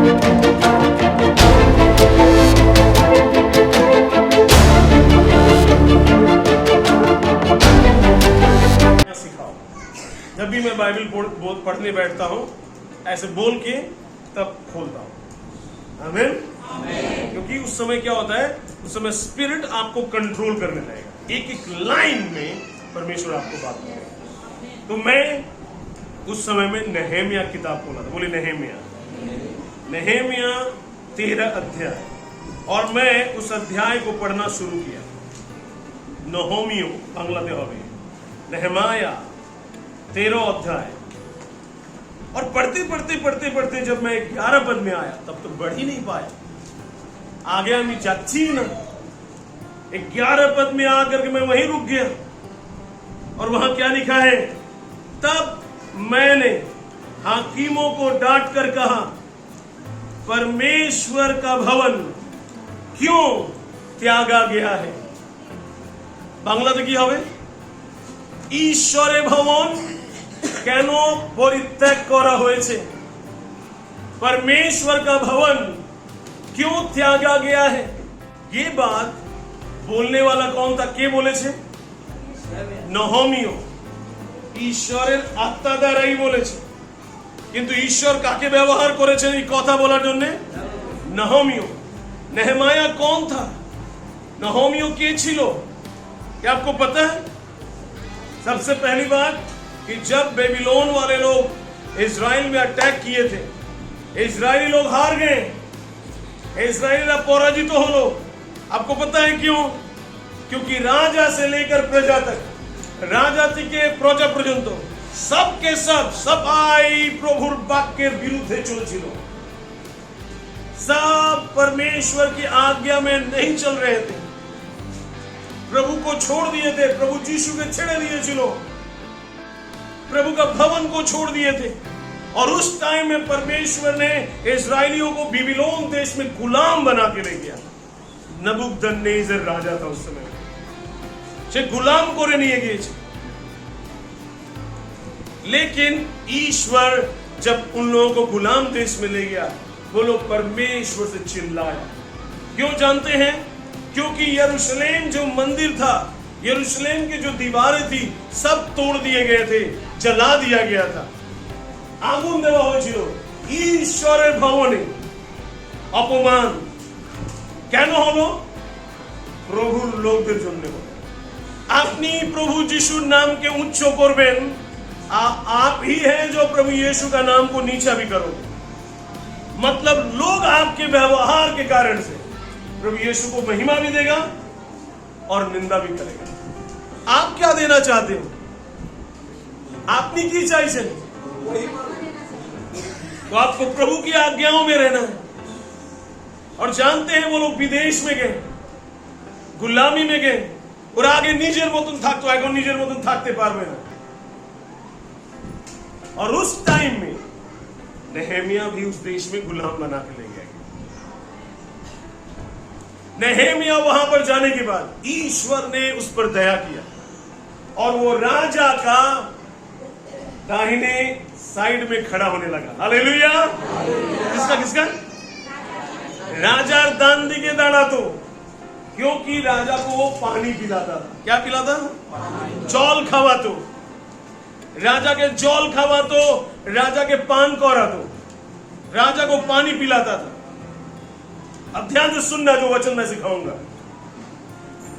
जब भी मैं बाइबल पढ़ने बैठता हूँ ऐसे बोल के तब खोलता हूँ, आमीन। क्योंकि उस समय क्या होता है, उस समय स्पिरिट आपको कंट्रोल करने लगेगा, एक एक लाइन में परमेश्वर आपको बात करेगा। तो मैं उस समय में नहम्याह किताब खोला था, बोले नहम्याह 13 अध्याय, और मैं उस अध्याय को पढ़ना शुरू किया। नहोमियो बांग्लाते হবে नहम्याह 13 अध्याय, और पढ़ते जब मैं 11 पद में आया तब तो बढ़ ही नहीं पाया, आगे मैं जाती ना। 11 पद में आकर के मैं वहीं रुक गया, और वहां क्या लिखा है, तब मैंने हाकिमों को डांट कर कहा, परमेश्वर का भवन क्यों त्यागा गया है। बांग्लाते की হবে, ঈশ্বরের ভবন কেন পরিত্যাগ করা হয়েছে, परमेश्वर का भवन क्यों त्यागा गया है। ये बात बोलने वाला कौन था, के बोले छे, নহমিও। ঈশ্বরের আত্মা দ্বারাই বলেছে, কিন্তু ঈশ্বর কাকে ব্যবহার করেছেন এই কথা বলার জন্য, নহমিও। नेहमाया कौन था, নহমিও के छिलो, क्या आपको पता है। सबसे पहली बात कि जब बेबीलोन वाले लोग इजराइल में अटैक किए थे, इजरायली लोग हार गए, इजराइल पराजित हलो। आपको पता है क्यों, क्योंकि राजा से लेकर प्रजा तक, राजा থেকে প্রজা পর্যন্ত सबके सब सबाई प्रभुर वाक्যের বিরুদ্ধে চলছিল, सब परमेश्वर की आज्ञा में नहीं चल रहे थे, प्रभु को छोड़ दिए थे, प्रभु यीशु के छेड़े दिए छिलो, प्रभु का भवन को छोड़ दिए थे। और उस टाइम में परमेश्वर ने इजरायलियों को बेबीलोन देश में गुलाम बना के ले गया। नबूकदनेस्सर राजा था उस समय, से गुलाम करे निये गिয়েছে। लेकिन ईश्वर जब उन लोगों को गुलाम देश में ले गया, वो लोग परमेश्वर से चिल्लाया। क्यों जानते हैं, क्योंकि यरूशलेम जो मंदिर था, यरूशलेम की जो दीवारें थी सब तोड़ दिए गए थे, जला दिया गया था, आगुन देवा হয়েছিল। ঈশ্বরের ভবনে অপমান কেন হলো, প্রভুর লোকদের জন্য হলো। আপনি प्रभु यीशुর नामকে উচ্চ করবেন, आप ही हैं जो प्रभु यीशु का नाम को नीचा भी करोगे। मतलब लोग आपके व्यवहार के कारण से प्रभु यीशु को महिमा भी देगा और निंदा भी करेगा। आप क्या देना चाहते हो, आपने की चाहिए, तो आपको प्रभु की आज्ञाओं में रहना है। और जानते हैं वो लोग विदेश में गए, गुलामी में गए, और आगे निजेर मतन থাকতো, এখন निजेर मतन থাকতে পারবে না। और उस टाइम में नेहमिया भी उस देश में गुलाम बना के ले गया। नेहमिया वहां पर जाने के बाद ईश्वर ने उस पर दया किया, और वो राजा का दाहिने साइड में खड़ा होने लगा। हालेलुया। किसका किसका, राजा दान दिके दाঁড়াতো, क्योंकि राजा को वो पानी पिलाता था। क्या पिलाता, जल खावातो, राजा के जल खावातो, राजा के पान करातो, राजा को पानी पिलाता था। अब ध्यान से सुनना जो वचन मैं सिखाऊंगा।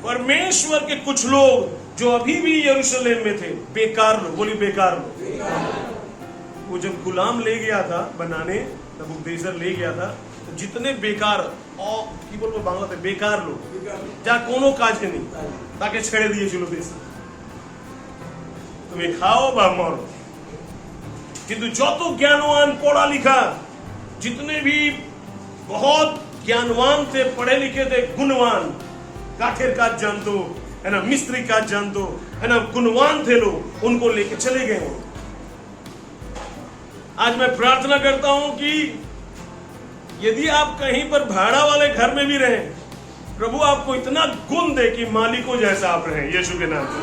परमेश्वर के कुछ लोग जो अभी भी यरूशलेम में थे, बेकार लोग, बोली बेकार लोग, वो जब गुलाम ले गया था बनाने, नबूकदनेस्सर ले गया था, तो जितने बेकार और की बोलबो बांग्लाते बेकार लोग, যা কোনো কাজে নেই, তাকে ছেড়ে দিয়েছিল দেশে, তুমি খাও বা মরো। কিন্তু যত জ্ঞানवान पढ़ा लिखा, जितने भी बहुत ज्ञानवान थे, पढ़े लिखे थे, गुणवान, काठेर काज जानतो है ना, मिस्त्री काज जानतो है ना, गुणवान थे लोग, उनको लेके चले गए। आज मैं प्रार्थना करता हूं कि यदि आप कहीं पर भाड़ा वाले घर में भी रहें, प्रभु आपको इतना गुण दे कि मालिकों जैसा आप रहें, यीशु के नाम से।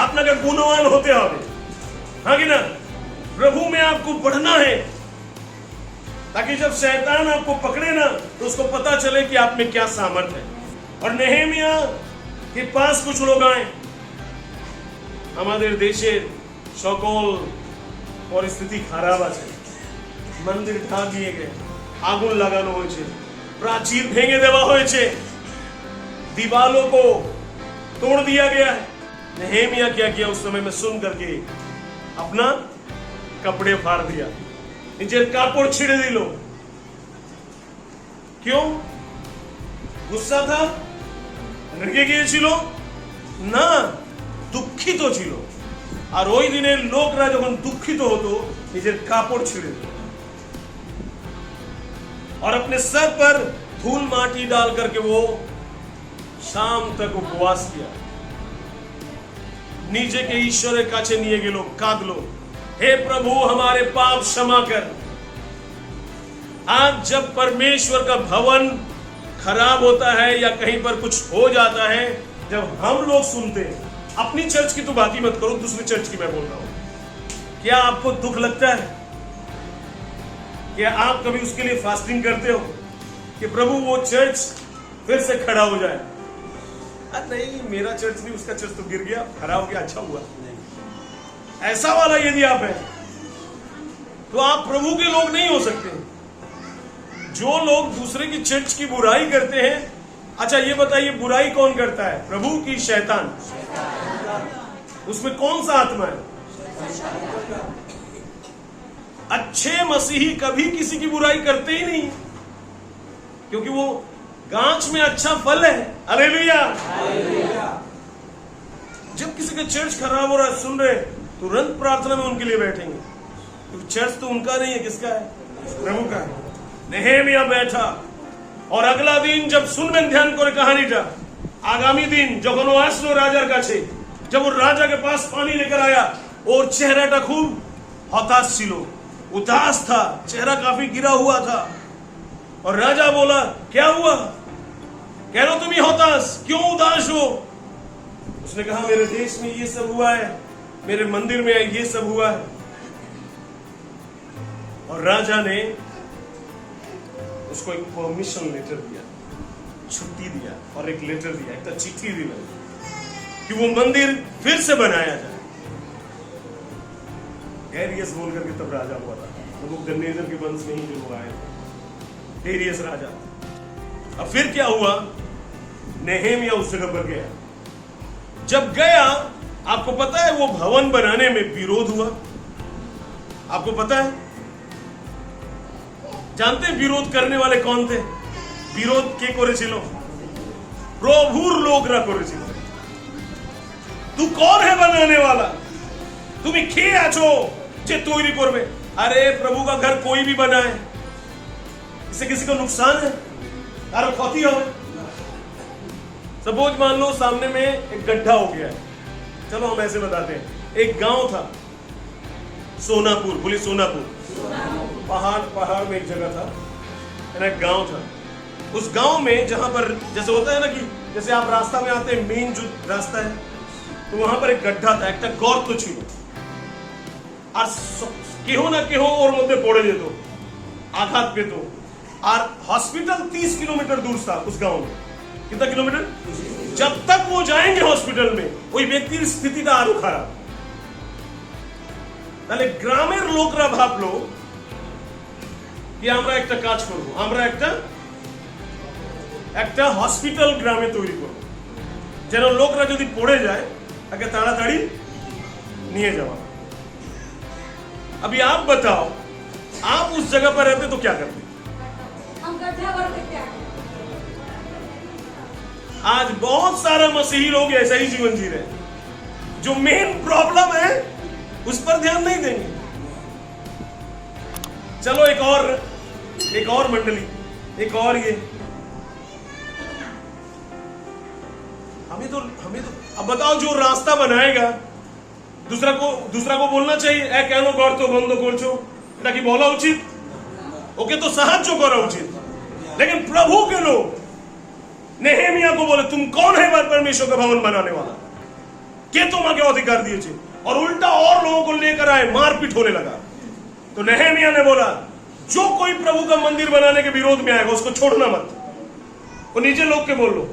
আপনাকে গুণवान হতে হবে, হ্যাঁ কি না। प्रभु में आपको बढ़ना है, ताकि जब शैतान आपको पकड़े ना तो उसको पता चले कि आप में क्या सामर्थ है। और नेहेमिया के पास कुछ लोग आए, আমাদের দেশের সকল পরিস্থিতি খারাপ আছে, মন্দির ঢাকিয়ে গিয়ে আগুন লাগানো হয়েছে, प्राचीर भेंगे देवा হয়েছে, दीवालों को तोड़ दिया गया है। नेहेमिया क्या किया उस समय में सुन करके अपना कपड़े फाड़ दिया, নিজের কাপড় ছিঁড়ে দিল। क्यों? गुस्सा था, রেগে গিয়েছিল না, দুঃখিত ছিল। আর ওই দিনের লোকরা যখন দুঃখিত হতো নিজের কাপড় ছিঁড়ে দিত और अपने सर पर धूल माटी डाल करके वो शाम तक उपवास किया। नीचे के ईश्वर काछे निये गेलो, कांदलो, हे प्रभु हमारे पाप क्षमा कर। आज जब परमेश्वर का भवन खराब होता है या कहीं पर कुछ हो जाता है, जब हम लोग सुनते हैं, अपनी चर्च की तो बात ही मत करो, दूसरी चर्च की मैं बोल रहा हूं, क्या आपको दुख लगता है? क्या आप कभी उसके लिए फास्टिंग करते हो कि प्रभु वो चर्च फिर से खड़ा हो जाए? नहीं, मेरा चर्च नहीं, उसका चर्च तो गिर गया, खड़ा हो गया, अच्छा हुआ। ऐसा वाला यदि आप है तो आप प्रभु के लोग नहीं हो सकते। जो लोग दूसरे की चर्च की बुराई करते हैं, अच्छा ये बताइए बुराई कौन करता है, प्रभु की शैतान? उसमें कौन सा आत्मा है? अच्छे मसीही कभी किसी की बुराई करते ही नहीं, क्योंकि वो गांच में अच्छा फल है। हालेलुया। जब किसी का चर्च खराब हो रहा है, सुन रहे, तुरंत प्रार्थना में उनके लिए बैठेंगे, क्योंकि चर्च तो उनका नहीं है, किसका है? प्रभु का है। नेहेमिया बैठा और अगला दिन जब सुनबेन ध्यान करे कहानीटा, आगामी दिन যখন ও আসলো রাজার কাছে, जब वो राजा के पास पानी लेकर आया और चेहराटा खूब हताश ছিল, उदास था, चेहरा काफी गिरा हुआ था। और राजा बोला क्या हुआ, कह लो तुम ही हताश, क्यों उदास हो? उसने कहा मेरे देश में ये सब हुआ है, मेरे मंदिर में ये सब हुआ है। और राजा ने उसको एक परमिशन लेटर दिया, छुट्टी दिया और एक लेटर दिया, एक चिट्ठी दी कि वो मंदिर फिर से बनाया जाए। डेरियस बोल करके तब राजा हुआ था, नबूकदनेस्सर के वंश में ही जो लोग आए, डेरियस राजा। अब फिर क्या हुआ, नेहेमिया उस जगह पर गया। जब गया, आपको पता है वो भवन बनाने में विरोध हुआ, आपको पता है? जानते हैं विरोध करने वाले कौन थे? विरोध के করেছিল? প্রভুর লোকরা করেছিল। तू कौन है बनाने वाला? তুমি কে আছো যে তৈরি করবে? अरे प्रभु का घर कोई भी बनाए, इससे किसी को नुकसान है? अरे क्षति हो? सपोज मान लो सामने में एक गड्ढा हो गया है, चलो हम ऐसे बताते हैं, एक गांव था सोनापुर, बोलिए सोनापुर, पहाड़ में एक जगह था, एक गांव था। उस गांव में जहां पर जैसे होता है ना कि जैसे आप रास्ता में आते हैं, मेन जो रास्ता है, तो वहां पर एक गड्ढा था, एक गौर तो छिलो আর কেহ না কেহ ওর মধ্যে পড়ে যেত, আঘাত পেত। আর हॉस्पिटल 30 किलोमीटर दूर था उस गांव में। कितना किलोमीटर? जब तक वो जाएंगे हॉस्पिटल में, ওই ব্যক্তির স্থিতিটা আরো খারাপ। তাহলে গ্রামের লোকরা ভাবলো যে আমরা একটা কাজ করব, আমরা একটা হসপিটাল গ্রামে তৈরি করব, যেন লোকরা যদি পড়ে যায় তাকে তাড়াতাড়ি নিয়ে যাওয়া। अभी आप बताओ, आप उस जगह पर रहते तो क्या करते? हम गड्ढा भरते क्या? आज बहुत सारा मसीही लोग ऐसा ही जीवन जी रहे, जो मेन प्रॉब्लम है उस पर ध्यान नहीं देंगे। चलो एक और मंडली, एक और ये हमें तो अब बताओ, जो रास्ता बनाएगा दूसरा को बोलना चाहिए ए কেন গর্ত বন্ধ করছো, এটা কি বলা উচিত? ওকে তো সাহায্য করা উচিত। लेकिन प्रभु के लोग नेहेमिया को बोले तुम कौन है परमेश्वर का भवन बनाने वाला, কে তোমাকে অধিকার দিয়েছে? और उल्टा और लोगों को लेकर आए, मारपीट होने लगा। तो नहमिया ने बोला, जो कोई प्रभु का मंदिर बनाने के विरोध में आएगा उसको छोड़ना मत। वो नीचे लोग के बोल लो,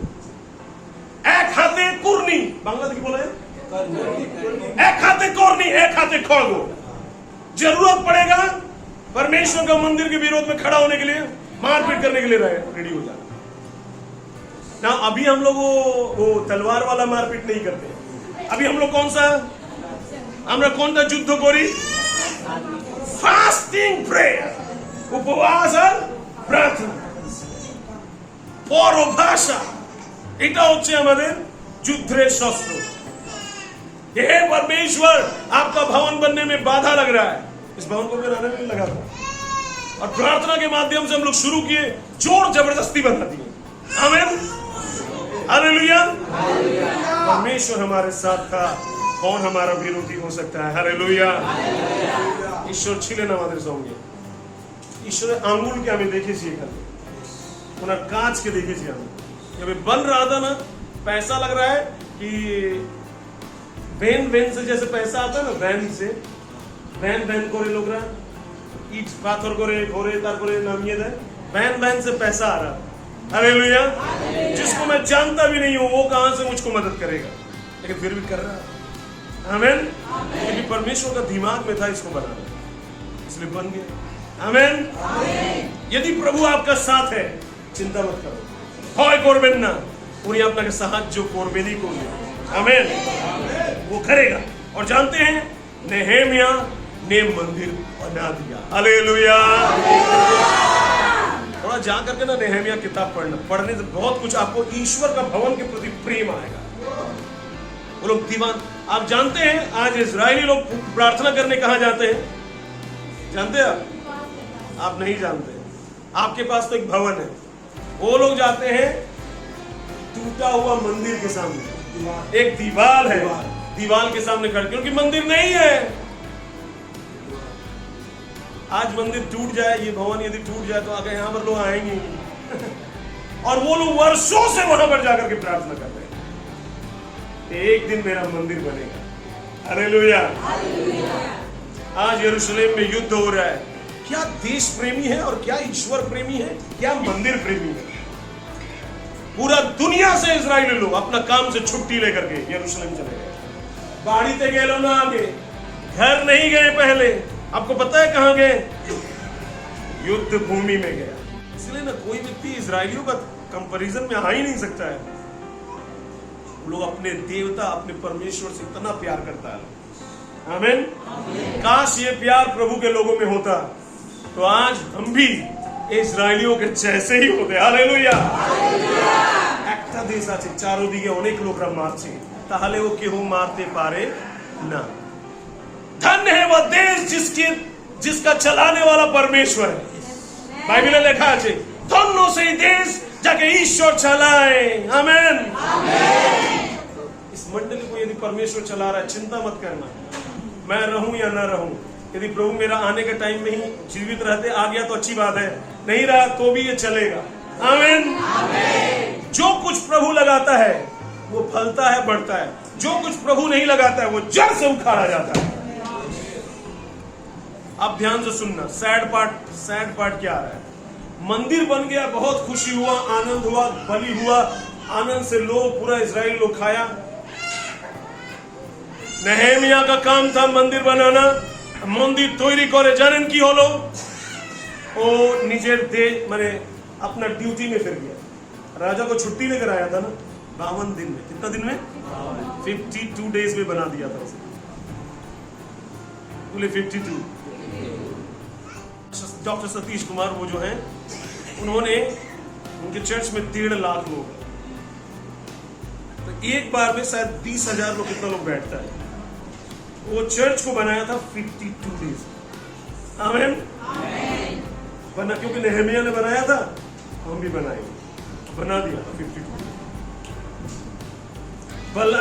एक हाथे कुर्नी, बांग्ला की बोला है, एक हाथे कोरनी एक हाथे खड़गो। जरूरत पड़ेगा परमेश्वर का मंदिर के विरोध में खड़ा होने के लिए, मारपीट करने के लिए रेडी हो जाना ना। अभी हम लोग वो तलवार वाला मारपीट नहीं करते। अभी हम लोग कौन सा, हमरा कौन सा युद्ध करी, फास्टिंग प्रेयर, उपवास और प्रार्थना, পরভাষা, এটা হচ্ছে আমাদের যুদ্ধের শস্ত্র। हे परमेश्वर, आपका भवन बनने में बाधा लग रहा है, इस भवन को बनाने में लगा था, और प्रार्थना के माध्यम से हम लोग शुरू किए, जोर जबरदस्ती बना दिए। आमीन, हालेलुया। परमेश्वर हमारे साथ था, कौन हमारा विरोधी हो सकता है? हालेलुया। ঈশ্বর ছিলেন আমাদের সঙ্গে। ঈশ্বরের আঙ্গুলকে আমি দেখেছি এখানে, ওনার কাজকে দেখেছি আমি। जब बन रहा था ना, पैसा लग रहा है कि वैन से जैसे पैसा आता है ना, वैन से वैन করে লোকরা ইট পাথর করে ঘরে তারপরে নামিয়ে দেয়, वैन से पैसा आ रहा। हालेलुया। जिसको मैं जानता भी नहीं हूं वो कहां से मुझको मदद करेगा, लेकिन फिर भी कर रहा है। आमीन। क्योंकि परमेश्वर का दिमाग में था इसको बनाना, इसलिए बन गया। आमीन। यदि प्रभु आपका साथ है, चिंता मत करो, ভয় করবেন না, উনি আপনাকে সাহায্য করবেনই করবেন। आमीन। वो करेगा। और जानते हैं, नेहेमिया ने मंदिर बना दिया। हालेलुया। थोड़ा जा करके ना नेहेमिया किताब पढ़ने से बहुत कुछ आपको ईश्वर का भवन के प्रति प्रेम आएगा। वो लोग दीवान, आप जानते हैं आज इजरायली लोग प्रार्थना करने कहां जाते हैं? जानते हैं आप नहीं जानते। आपके पास तो एक भवन है, वो लोग जाते हैं टूटा हुआ मंदिर के सामने, एक दीवार है, दीवार के सामने खड़े, क्योंकि मंदिर नहीं है। आज मंदिर टूट जाए, ये भवन यदि टूट जाए तो आगे यहां पर लोग आएंगे और वो लोग वर्षों से वहां पर जाकर के प्रार्थना कर रहे हैं, एक दिन मेरा मंदिर बनेगा। हालेलुया। आज यरूशलेम में युद्ध हो रहा है। क्या देश प्रेमी है और क्या ईश्वर प्रेमी है, क्या मंदिर प्रेमी है। पूरा दुनिया से इजरायली लोग अपना काम से छुट्टी लेकर के यरूशलेम चले गए। बाड़ी ते गए लोग ना, आगे घर नहीं गए पहले। आपको पता है कहां गए? युद्ध भूमि में गया। इसलिए ना कोई व्यक्ति इजरायलियों का कंपैरिजन में आ ही नहीं सकता है। लोग अपने देवता, अपने परमेश्वर से इतना प्यार करता है। आमीन। काश ये प्यार प्रभु के लोगों में होता तो आज हम भी इजरायलियों के जैसे ही होते। हालेलुया। একটা দেশ আছে চারদিকে অনেক লোকরা মারছে, তাহলে ও কেউ মারতে পারে না। धन्य है वह देश जिसका चलाने वाला परमेश्वर है। बाइबल में लिखा है, धन्य সেই দেশ যাকে ঈশ্বর চালায়। आमीन। इस मंडली को यदि परमेश्वर चला रहा है, चिंता मत करना, मैं रहूं या ना रहूं। यदि प्रभु मेरा आने के टाइम में ही जीवित रहते आ गया तो अच्छी बात है, नहीं रहा तो भी ये चलेगा। आमीन। जो कुछ प्रभु लगाता है वो फलता है, बढ़ता है। जो कुछ प्रभु नहीं लगाता है वो जड़ से उखाड़ा जाता है। अब ध्यान से सुनना, सैड पार्ट क्या आ रहा है? मंदिर बन गया, बहुत खुशी हुआ, आनंद हुआ, बलि हुआ, आनंद से लोग, पूरा इजराइल लोग खाया। नेहेमिया का काम था मंदिर बनाना। मंदिर তৈরি করে জানেন কি হলো? ও নিজের দেশ মানে अपना ड्यूटी में फिर गया। राजा को छुट्टी लेकर आया था ना, 52 दिन में। कितना दिन में? 52 डेज में बना दिया था उसे। बोले 52। डॉक्टर सतीश कुमार वो जो हैं, उन्होंने उनके चर्च में 1.5 लाख लोग, तो एक बार में शायद 20,000 लोग, कितना लोग बैठता है। वो चर्च को बनाया था 52 डेज। आमीन। बना, क्योंकि नेहेमिया ने बनाया था, हम भी बनाएंगे। बना दिया था 52।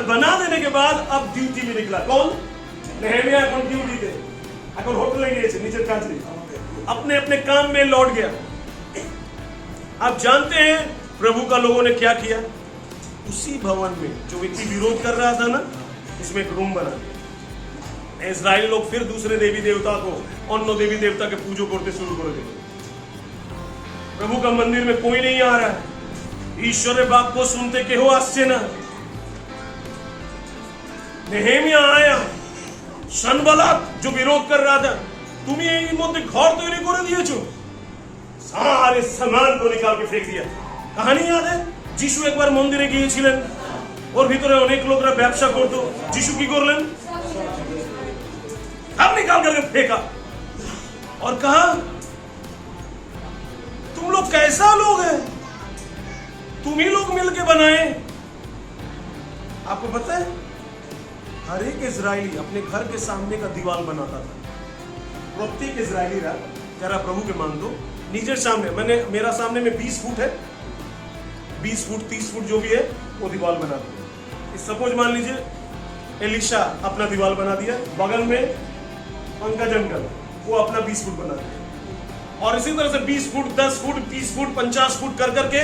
बना देने के बाद अब ड्यूटी में निकला कौन? नेहेमिया। এখন ডিউটিতে, এখন হোটেলে গিয়েছে, নিজের কাজে अपने अपने काम में लौट गया। आप जानते हैं प्रभु का लोगों ने क्या किया? उसी भवन में जो व्यक्ति विरोध कर रहा था ना, इसमें एक रूम बना दिया। इजराइली लोग फिर दूसरे देवी देवता को, अन्य देवी देवता के पूजो करते शुरू कर दिए। प्रभु का मंदिर में कोई नहीं आ रहा है। ईश्वर बाप को सुनते के हो आश्चर्य ना। नेहेमिया आया, सनबलात जो विरोध कर रहा था, তুমি এই মধ্যে ঘর তৈরি করে দিয়েছো, सारे सामान को निकाल के फेंक दिया। कहानी याद है? যিশু একবার মন্দিরে গিয়েছিলেন, ওর ভিতরে অনেক লোকরা ব্যবসা করতো। যিশু কি করলেন? सब निकाल करके फेंका और कहा तुम लोग कैसा लोग हैं, तुम ही लोग मिलके बनाए। आपको पता है हर एक इजरायली अपने घर के सामने का दीवार बनाता था। प्रत्येक इजरायली जरा प्रभु के मान दो, नीचे सामने, मेरा सामने में 20 फुट है, 20 फुट 30 फुट जो भी है वो दीवार बना दो। सपोज मान लीजिए एलिशा अपना दीवार बना दिया, बगल में पंकज अंकल वो अपना 20 फुट बना दिया, और इसी तरह से 20 फुट 10 फुट 30 फुट 50 फुट कर करके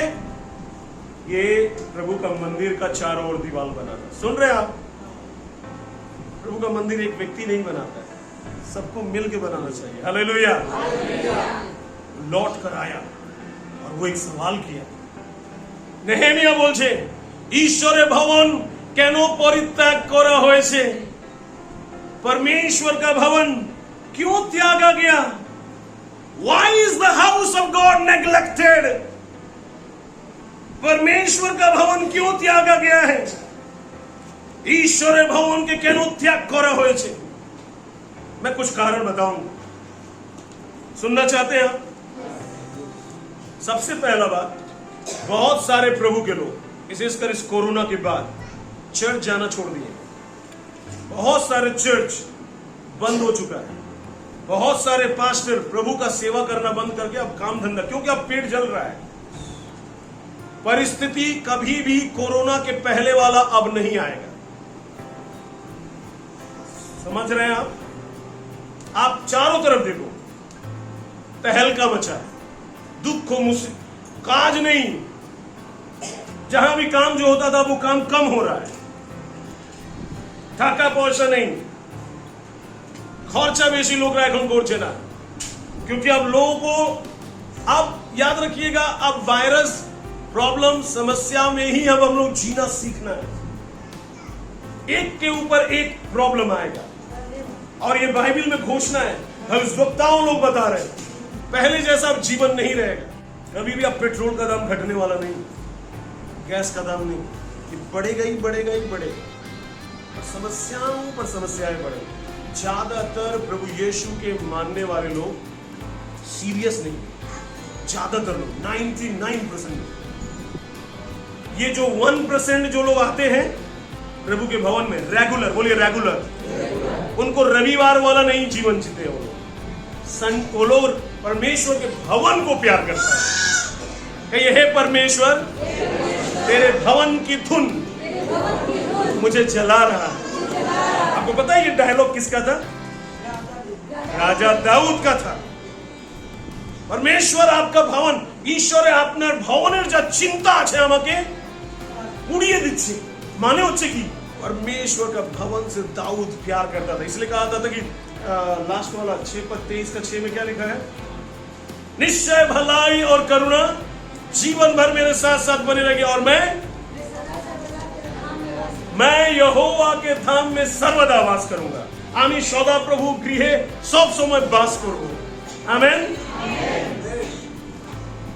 ये प्रभु का मंदिर का चारों ओर दीवार बना था। सुन रहे आप? प्रभु का मंदिर एक व्यक्ति नहीं बनाता है, सबको मिल के बनाना चाहिए। हालेलुया। लौट कर आया और वो एक सवाल किया। नेहेमिया बोलছে ঈশ্বরের भवन কেন পরিত্যাগ করা হয়েছে? परमेश्वर का भवन क्यों त्यागा गया? Why is the house of God neglected? परमेश्वर का भवन क्यों त्यागा गया है? ईश्वरेर भवन के কেন त्याग करा হয়েছে? मैं कुछ कारण बताऊंगा, सुनना चाहते हैं आप? सबसे पहला बात, बहुत सारे प्रभु के लोग विशेषकर इस कोरोना के बाद चर्च जाना छोड़ दिए। बहुत सारे चर्च बंद हो चुका है। बहुत सारे पास्टर प्रभु का सेवा करना बंद करके अब काम धंधा, क्योंकि अब पेट जल रहा है। परिस्थिति कभी भी कोरोना के पहले वाला अब नहीं आएगा। समझ रहे हैं आप? आप चारों तरफ देखो, तहलका मचा है, दुख हो, काज नहीं, जहां भी काम जो होता था वो काम कम हो रहा है, টাকা পয়সা नहीं, खर्चा बेसी लोग এখন করছে না, क्योंकि अब लोगों को, अब याद रखिएगा, अब वायरस प्रॉब्लम समस्या में ही अब हम लोग जीना सीखना है। एक के ऊपर एक प्रॉब्लम आएगा और ये बाइबल में घोषणा है, भविष्यवक्ताओं लोग बता रहे हैं, पहले जैसा अब जीवन नहीं रहेगा। कभी भी अब पेट्रोल का दाम घटने वाला नहीं, गैस का दाम नहीं, कि बढ़ेगा ही बढ़ेगा ही बढ़ेगा, और समस्याओं पर समस्याएं बढ़ेंगी। ज्यादातर प्रभु यीशु के मानने वाले लोग सीरियस नहीं, ज्यादातर लोग 99% लोग। ये जो 1% जो लोग आते हैं प्रभु के भवन में रेगुलर, बोलिए रेगुलर, उनको रविवार वाला नहीं जीवन जीते वो लोग परमेश्वर के भवन को प्यार करता है। कहिए हे परमेश्वर, तेरे भवन की धुन मुझे जला रहा है। आपको पता है ये डायलॉग किसका था? राजा दाऊद का था। परमेश्वर आपका भवन, ঈশ্বরে আপনার ভবনের যা চিন্তা আছে আমাকে উড়িয়ে দিচ্ছে। माने হচ্ছে কি? परमेश्वर का भवन से दाऊद प्यार करता था, इसलिए कहा था कि लास्ट वाला 6:23 का 6 में क्या लिखा है? निश्चय भलाई और करुणा जीवन भर मेरे साथ साथ बने रहेगी और मैं यहोवा के धाम में सर्वदा वास करूंगा। आमी सदा प्रभु गृहे सब समय वास करूंगा। आमेन।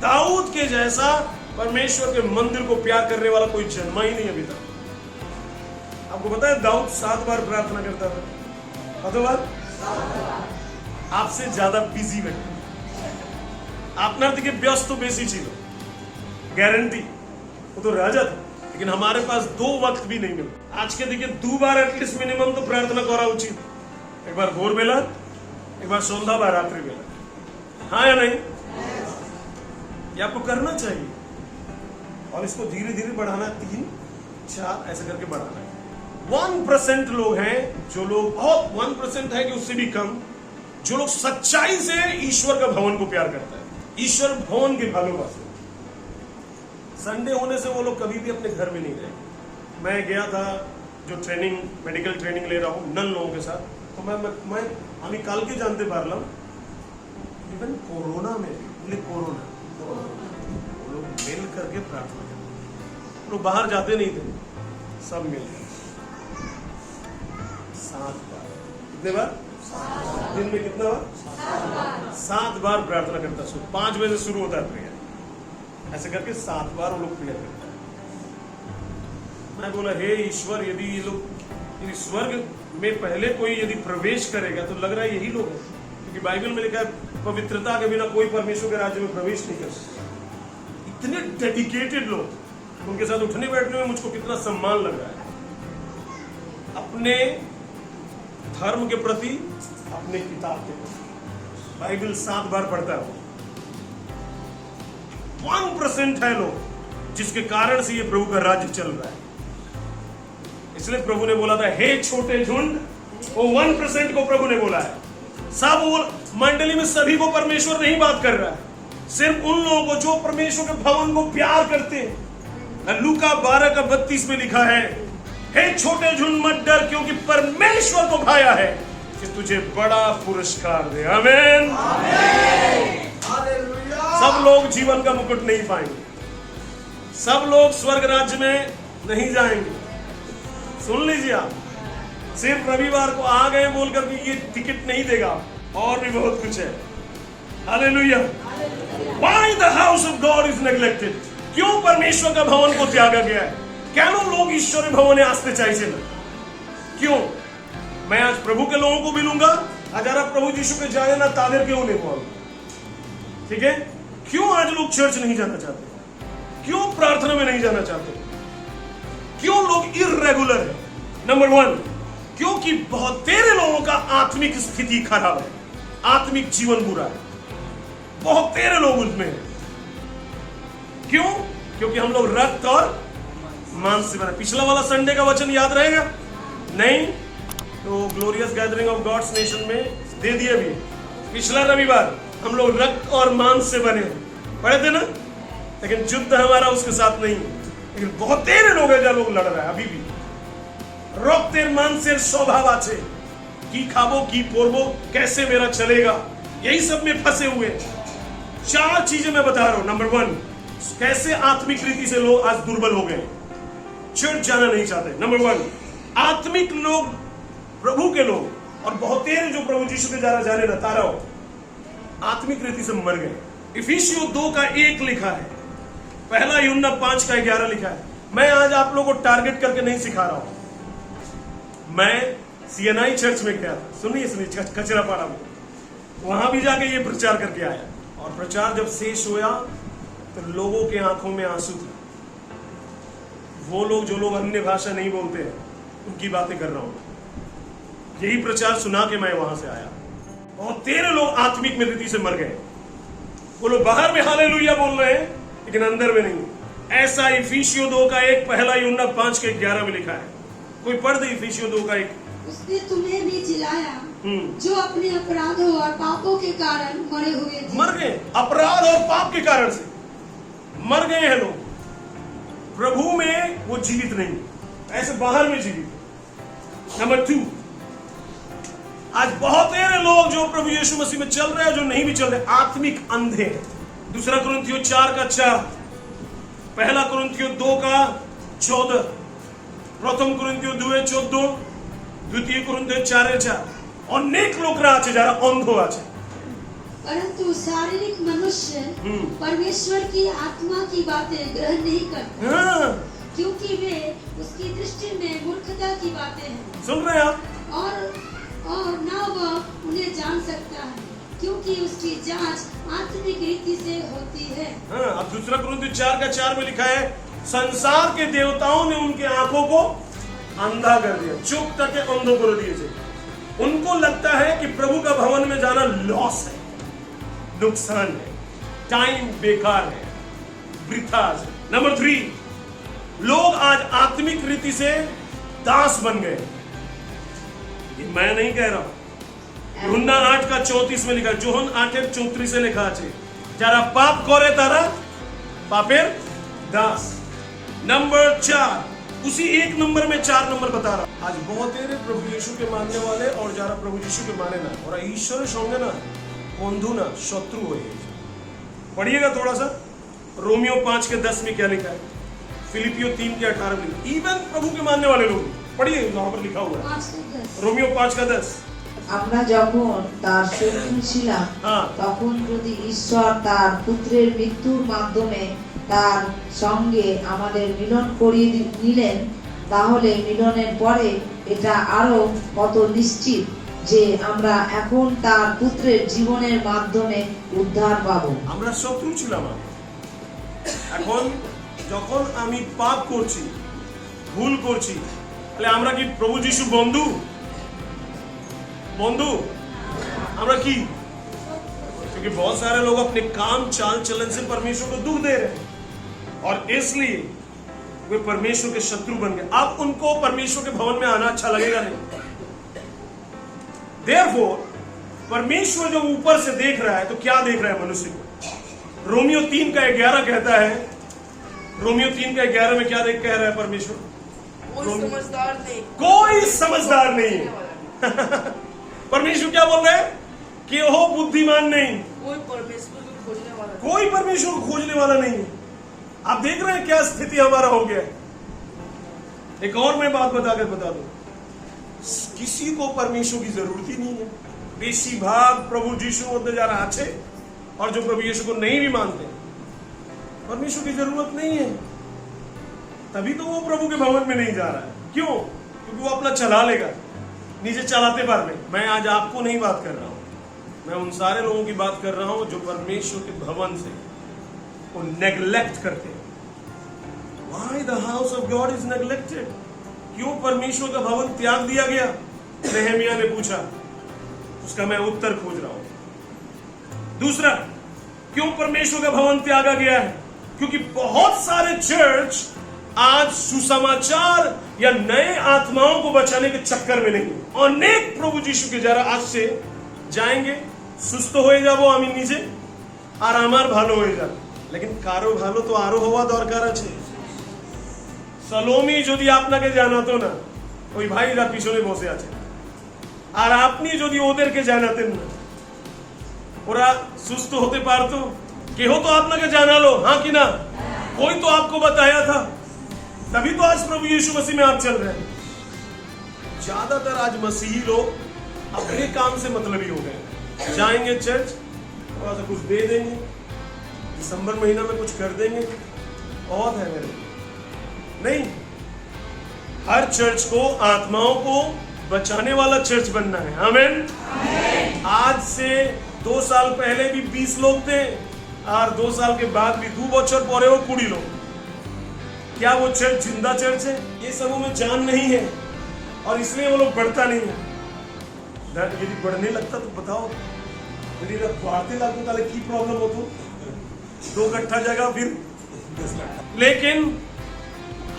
दाऊद के जैसा परमेश्वर के मंदिर को प्यार करने वाला कोई जन्मा ही नहीं अभी तक। आपको पता है दाऊद 7 बार प्रार्थना करता था। कत बार? आपसे ज्यादा बिजी व्यक्ति, আপনার থেকে ব্যস্ত বেশি ছিল, गारंटी। वो तो राजा था, लेकिन हमारे पास 2 वक्त भी नहीं मिला। आज के देखिए 2 बार एटलीस्ट मिनिमम तो प्रार्थना करा उचित, एक बार भोर बेला, एक बार संध्या, बार रात्रि बेला। हाँ या नहीं? ये आपको करना चाहिए और इसको धीरे धीरे बढ़ाना, 3 4 ऐसे करके बढ़ाना है। 1% लोग हैं जो लोग, बहुत 1% है कि उससे भी कम, जो लोग सच्चाई से ईश्वर का भवन को प्यार करता है, ईश्वर भवन के भालोबासे। संडे होने से वो लोग कभी भी अपने घर में नहीं रहे। मैं गया था जो ट्रेनिंग, मेडिकल ट्रेनिंग ले रहा हूँ नन लोगों के साथ, तो मैं আমি কালকে জানতে পারলাম इवन कोरोना में भी कोरोना वो लोग मिल करके प्रार्थना करते, लोग बाहर जाते नहीं थे, सब मिल गए 7 बार। कितने बार? दिन में कितना बार? 7 बार प्रार्थना करता। 5 बजे शुरू होता है प्रेयर, ऐसे करके 7 बार वो लोग प्रेयर करते हैं। मैं बोला हे ईश्वर, यदि ये लोग स्वर्ग में पहले कोई यदि प्रवेश करेगा तो लग रहा है यही लोग हैं, क्योंकि बाइबल में लिखा है पवित्रता के बिना कोई परमेश्वर के राज्य में प्रवेश नहीं कर सकता। इतने डेडिकेटेड लोग, उनके साथ उठने बैठने में मुझको कितना सम्मान लग रहा है, अपने धर्म के प्रति, अपने किताब के प्रति। बाइबल 7 बार पढ़ता है। 1% है लोग जिसके कारण से ये प्रभु का राज्य चल रहा है। इसलिए प्रभु ने बोला था हे छोटे झुंड, वो 1% को प्रभु ने बोला है। सब मंडली में सभी को परमेश्वर नहीं बात कर रहा है, सिर्फ उन लोगों को जो परमेश्वर के भवन को प्यार करते हैं। लूका 12:32 में लिखा है हे छोटे झुंड मत डर, क्योंकि परमेश्वर को भाया है कि तुझे बड़ा पुरस्कार दे। आमीन। सब लोग जीवन का मुकुट नहीं पाएंगे, सब लोग स्वर्ग राज्य में नहीं जाएंगे। सुन लीजिए आप, सिर्फ रविवार को आ गए बोलकर कि ये टिकट नहीं देगा, और भी बहुत कुछ है। Hallelujah. Why the house of God is neglected? क्यों परमेश्वर का भवन को त्यागा गया है? কেন लोग ईश्वरी भवने আসতে চাইছে না? क्यों? मैं आज प्रभु के लोगों को भी लूंगा, अगर आप प्रभु यीशु के जाने ना तादेर क्यों नहीं बोलूंगा, ठीक है? क्यों आज लोग चर्च नहीं जाना चाहते? क्यों प्रार्थना में नहीं जाना चाहते? क्यों लोग इर्रेगुलर है? नंबर 1, क्योंकि बहुत तेरे लोगों का आत्मिक स्थिति खराब है, आत्मिक जीवन बुरा है, बहुत तेरे लोग उसमें है। क्यों? क्योंकि हम लोग रक्त और मांस से बने। पिछला वाला संडे का वचन याद रहेगा? नहीं तो glorious gathering of gods nation में दे दिए भी। पिछला रविवार हम लोग रक्त और मांस से बने पढ़े थे ना, लेकिन युद्ध हमारा उसके साथ नहीं है। लेकिन बहुत तेरे लोग है जो लोग लड़ रहा है अभी भी। रक्तेर मांसेर स्वभाव आछे, की खाबो की पोरबो, कैसे मेरा चलेगा, यही सब में फंसे हुए। 4 चीजें मैं बता रहा हूं। नंबर 1, कैसे आत्मिक रीति से लोग आज दुर्बल हो गए, चर्च जाना नहीं चाहते। नंबर 1, आत्मिक लोग, प्रभु के लोग, और बहुत तेरे जो प्रभु यीशु के द्वारा जाने रहता रहो, आत्मिक रीति से मर गए। इफिसियों 2:1 लिखा है, पहला यूहन्ना 5:11 लिखा है। मैं आज आप लोगों को टारगेट करके नहीं सिखा रहा हूं। मैं सीएनआई चर्च में गया था, सुनिए कचरापाड़ा में, वहां भी जाके ये प्रचार करके आया, और प्रचार जब शेष हुआ तो लोगों के आंखों में आंसू थे। वो लोग जो लोग अन्य भाषा नहीं बोलते हैं उनकी बातें कर रहा हूं। यही प्रचार सुना के मैं वहां से आया। और तेरे लोग आत्मिक में रीति से मर गए। वो लोग बाहर में हालेलुया बोल रहे हैं लेकिन अंदर में नहीं। ऐसा इफिसियों 2:1 पहला यूहन्ना 5:11 में लिखा है। कोई पढ़ दे इफिसियों 2:1। उसने तुम्हें भी जिलाया जो अपने अपराधों और पापों के कारण मरे हुए थे। मर गए, अपराध और पाप के कारण से मर गए हैं लोग। प्रभु में वो जीवित नहीं, ऐसे बाहर में जीवित। नंबर 2, आज बहुत सारे लोग जो प्रभु यीशु मसीह में चल रहे हैं, जो नहीं भी चल रहे, आत्मिक अंधे हैं। 2 कुरिन्थियों 4:4, पहला कुरिन्थियों 2:14, प्रथम कुरिन्थियों 2:14, द्वितीय कुरिन्थियों 4:4। अनेक लोग আছে যারা অন্ধ আছে। परंतु शारीरिक मनुष्य परमेश्वर की आत्मा की बातें ग्रहण नहीं करते, क्योंकि वे उसकी दृष्टि में मूर्खता की बातें हैं। सुन रहे हैं आप? और ना वह उन्हें जान सकता है, क्योंकि उसकी जांच आत्मिक रीति से होती है। अब 2 कुरिन्थियों 4:4 में लिखा है, संसार के देवताओं ने उनके आंखों को अंधा कर दिया, चुप तक अंधों कर दिए। उनको लगता है कि प्रभु का भवन में जाना लॉस है, नुकसान है, टाइम बेकार है, वृथा है। नंबर 3, लोग आज आत्मिक रीति से दास बन गए। ये मैं नहीं कह रहा हूं, यूहन्ना 8:34 में लिखा है, जोहन 8:34 से लिखा है, যারা পাপ করে তারা পাপের দাস। नंबर 4, उसी एक नंबर में 4 नंबर बता रहा। आज बहुत तेरे प्रभु यीशु के मानने वाले और যারা প্রভু यीशु के माने ना और ईश्वर সঙ্গে ना बंधु ना शत्रु हो गए। पढ़िएगा थोड़ा सा रोमियो 5 के 10 में क्या लिखा है, फिलिपियो 3 के 18 में। इवन प्रभु के मानने वाले लोग पढ़िए, वहां पर लिखा हुआ है रोमियो 5 का 10। আমরা যখন তার শত্রু ছিলাম তখন যদি ঈশ্বর তার পুত্রের মৃত্যুর মাধ্যমে তার সঙ্গে আমাদের মিলন করিয়ে নিলেন, তাহলে মিলনের পরে এটা আরো কত নিশ্চিত যে আমরা এখন তার পুত্রের জীবনের মাধ্যমে উদ্ধার পাবো। আমরা শত্রু ছিলাম, এখন যখন আমি পাপ করছি, ভুল করছি, তাহলে আমরা কি প্রভু যিশু বন্ধু? बंधु हमरा की? क्योंकि बहुत सारे लोग अपने काम चाल चलन से परमेश्वर को दुख दे रहे हैं और इसलिए वे परमेश्वर के शत्रु बन गए। अब उनको परमेश्वर के भवन में आना अच्छा लगेगा नहीं। Therefore, परमेश्वर जो ऊपर से देख रहा है तो क्या देख रहा है मनुष्य को? रोमियो 3 का 11 कहता है, रोमियो 3 का 11 में क्या कह रहा है परमेश्वर? कोई समझदार नहीं है। परमेश्वर क्या बोल रहे हैं कि हो बुद्धिमान नहीं, कोई परमेश्वर को खोजने वाला नहीं है। आप देख रहे हैं क्या स्थिति हमारा हो गया है। एक और मैं बात बताकर बता दूं, किसी को परमेश्वर की जरूरत ही नहीं है। बेसी भाग प्रभु यीशु होते जा रहा है और जो प्रभु यीशु को नहीं भी मानते, परमेश्वर की जरूरत नहीं है, तभी तो वो प्रभु के भवन में नहीं जा रहा है। क्यों? क्योंकि वो अपना चला लेगा, नीचे चलाते पार में। मैं आज आपको नहीं बात कर रहा हूं, मैं उन सारे लोगों की बात कर रहा हूं जो परमेश्वर के भवन से वो नेग्लेक्ट करते हैं। Why the house of God is neglected? क्यों परमेश्वर का भवन त्याग दिया गया? नेहमिया ने पूछा, उसका मैं उत्तर खोज रहा हूं। दूसरा, क्यों परमेश्वर का भवन त्यागा गया है? क्योंकि बहुत सारे चर्च आज सुसमाचार या नए आत्माओं को बचाने के चक्कर में नहीं। अनेक प्रभु यीशु के যারা আসছে जाएंगे, সুস্থ হয়ে যাব আমি নিজে আর আমার ভালো হয়ে যাবে, लेकिन কারো ভালো তো আরো হওয়া দরকার আছে। সলোমি যদি আপনাকে জানাতো না, ওই ভাইরা পিছনে বসে আছে, আর আপনি যদি ওদেরকে জানাতেন না, ওরা সুস্থ হতে পারতো? কেহ তো আপনাকে জানালো, हाँ कि ना? कोई तो आपको बताया था, तभी तो आज प्रभु यीशु मसीह में आप चल रहे हैं। ज्यादातर आज मसीही लोग अपने काम से मतलबी हो गए, जाएंगे चर्च, थोड़ा सा कुछ दे देंगे, दिसंबर महीना में कुछ कर देंगे, बहुत है मेरे नहीं। हर चर्च को आत्माओं को बचाने वाला चर्च बनना है। आमीन। आज से 2 साल पहले भी 20 लोग थे और 2 साल के बाद भी 2 বছর পরেও 20 लोग। क्या वो चर्च जिंदा चर्च है? ये सब में जान नहीं है और इसलिए वो लोग बढ़ता नहीं है। यदि बढ़ने लगता तो बताओ, यदि बढ़ते लगता ताले की प्रॉब्लम हो तो 2 इकट्ठा जगह फिर। लेकिन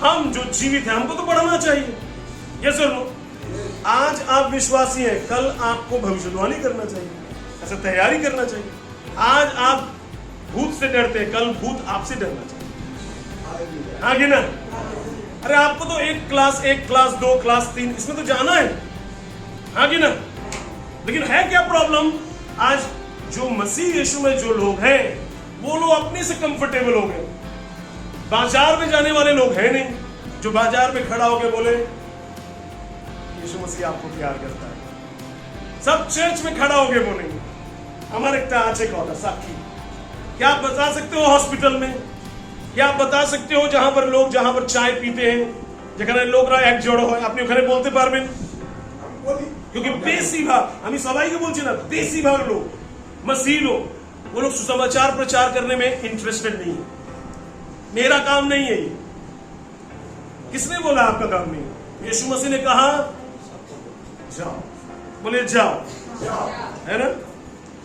हम जो जीवित हैं हमको तो बढ़ना चाहिए। ये सुनो, आज आप विश्वासी हैं, कल आपको भविष्यवाणी करना चाहिए, ऐसा तैयारी करना चाहिए। आज आप भूत से डरते हैं, कल भूत आपसे डरना चाहिए। आगे ना, अरे आपको तो 1 क्लास 1 क्लास 2 क्लास 3 इसमें तो जाना है, आगे ना। लेकिन है क्या प्रॉब्लम? आज जो मसीह यीशु में जो लोग हैं वो लोग अपने से कंफर्टेबल हो गए। बाजार में जाने वाले लोग हैं नहीं जो बाजार में खड़ा होकर बोले यीशु मसीह आपको प्यार करता है। सब चर्च में खड़ा होकर बोलेंगे हमारे एक आचे कौन साक्षी। क्या आप बता सकते हो हॉस्पिटल में? क्या आप बता सकते हो जहां पर लोग जहां पर चाय पीते हैं, যেখানে লোকরা এক জড়ো হয়, আপনি ওখানে বলতে পারবেন? क्योंकि बेसिभाग আমি সবাইকে বলছি না, बेसिभाग लोग मसीह लोग वो लोग सुसमाचार प्रचार करने में इंटरेस्टेड नहीं है। मेरा काम नहीं है ये। किसने बोला आपका काम नहीं है? यीशु मसीह ने कहा जाओ, बोले जाओ, है ना।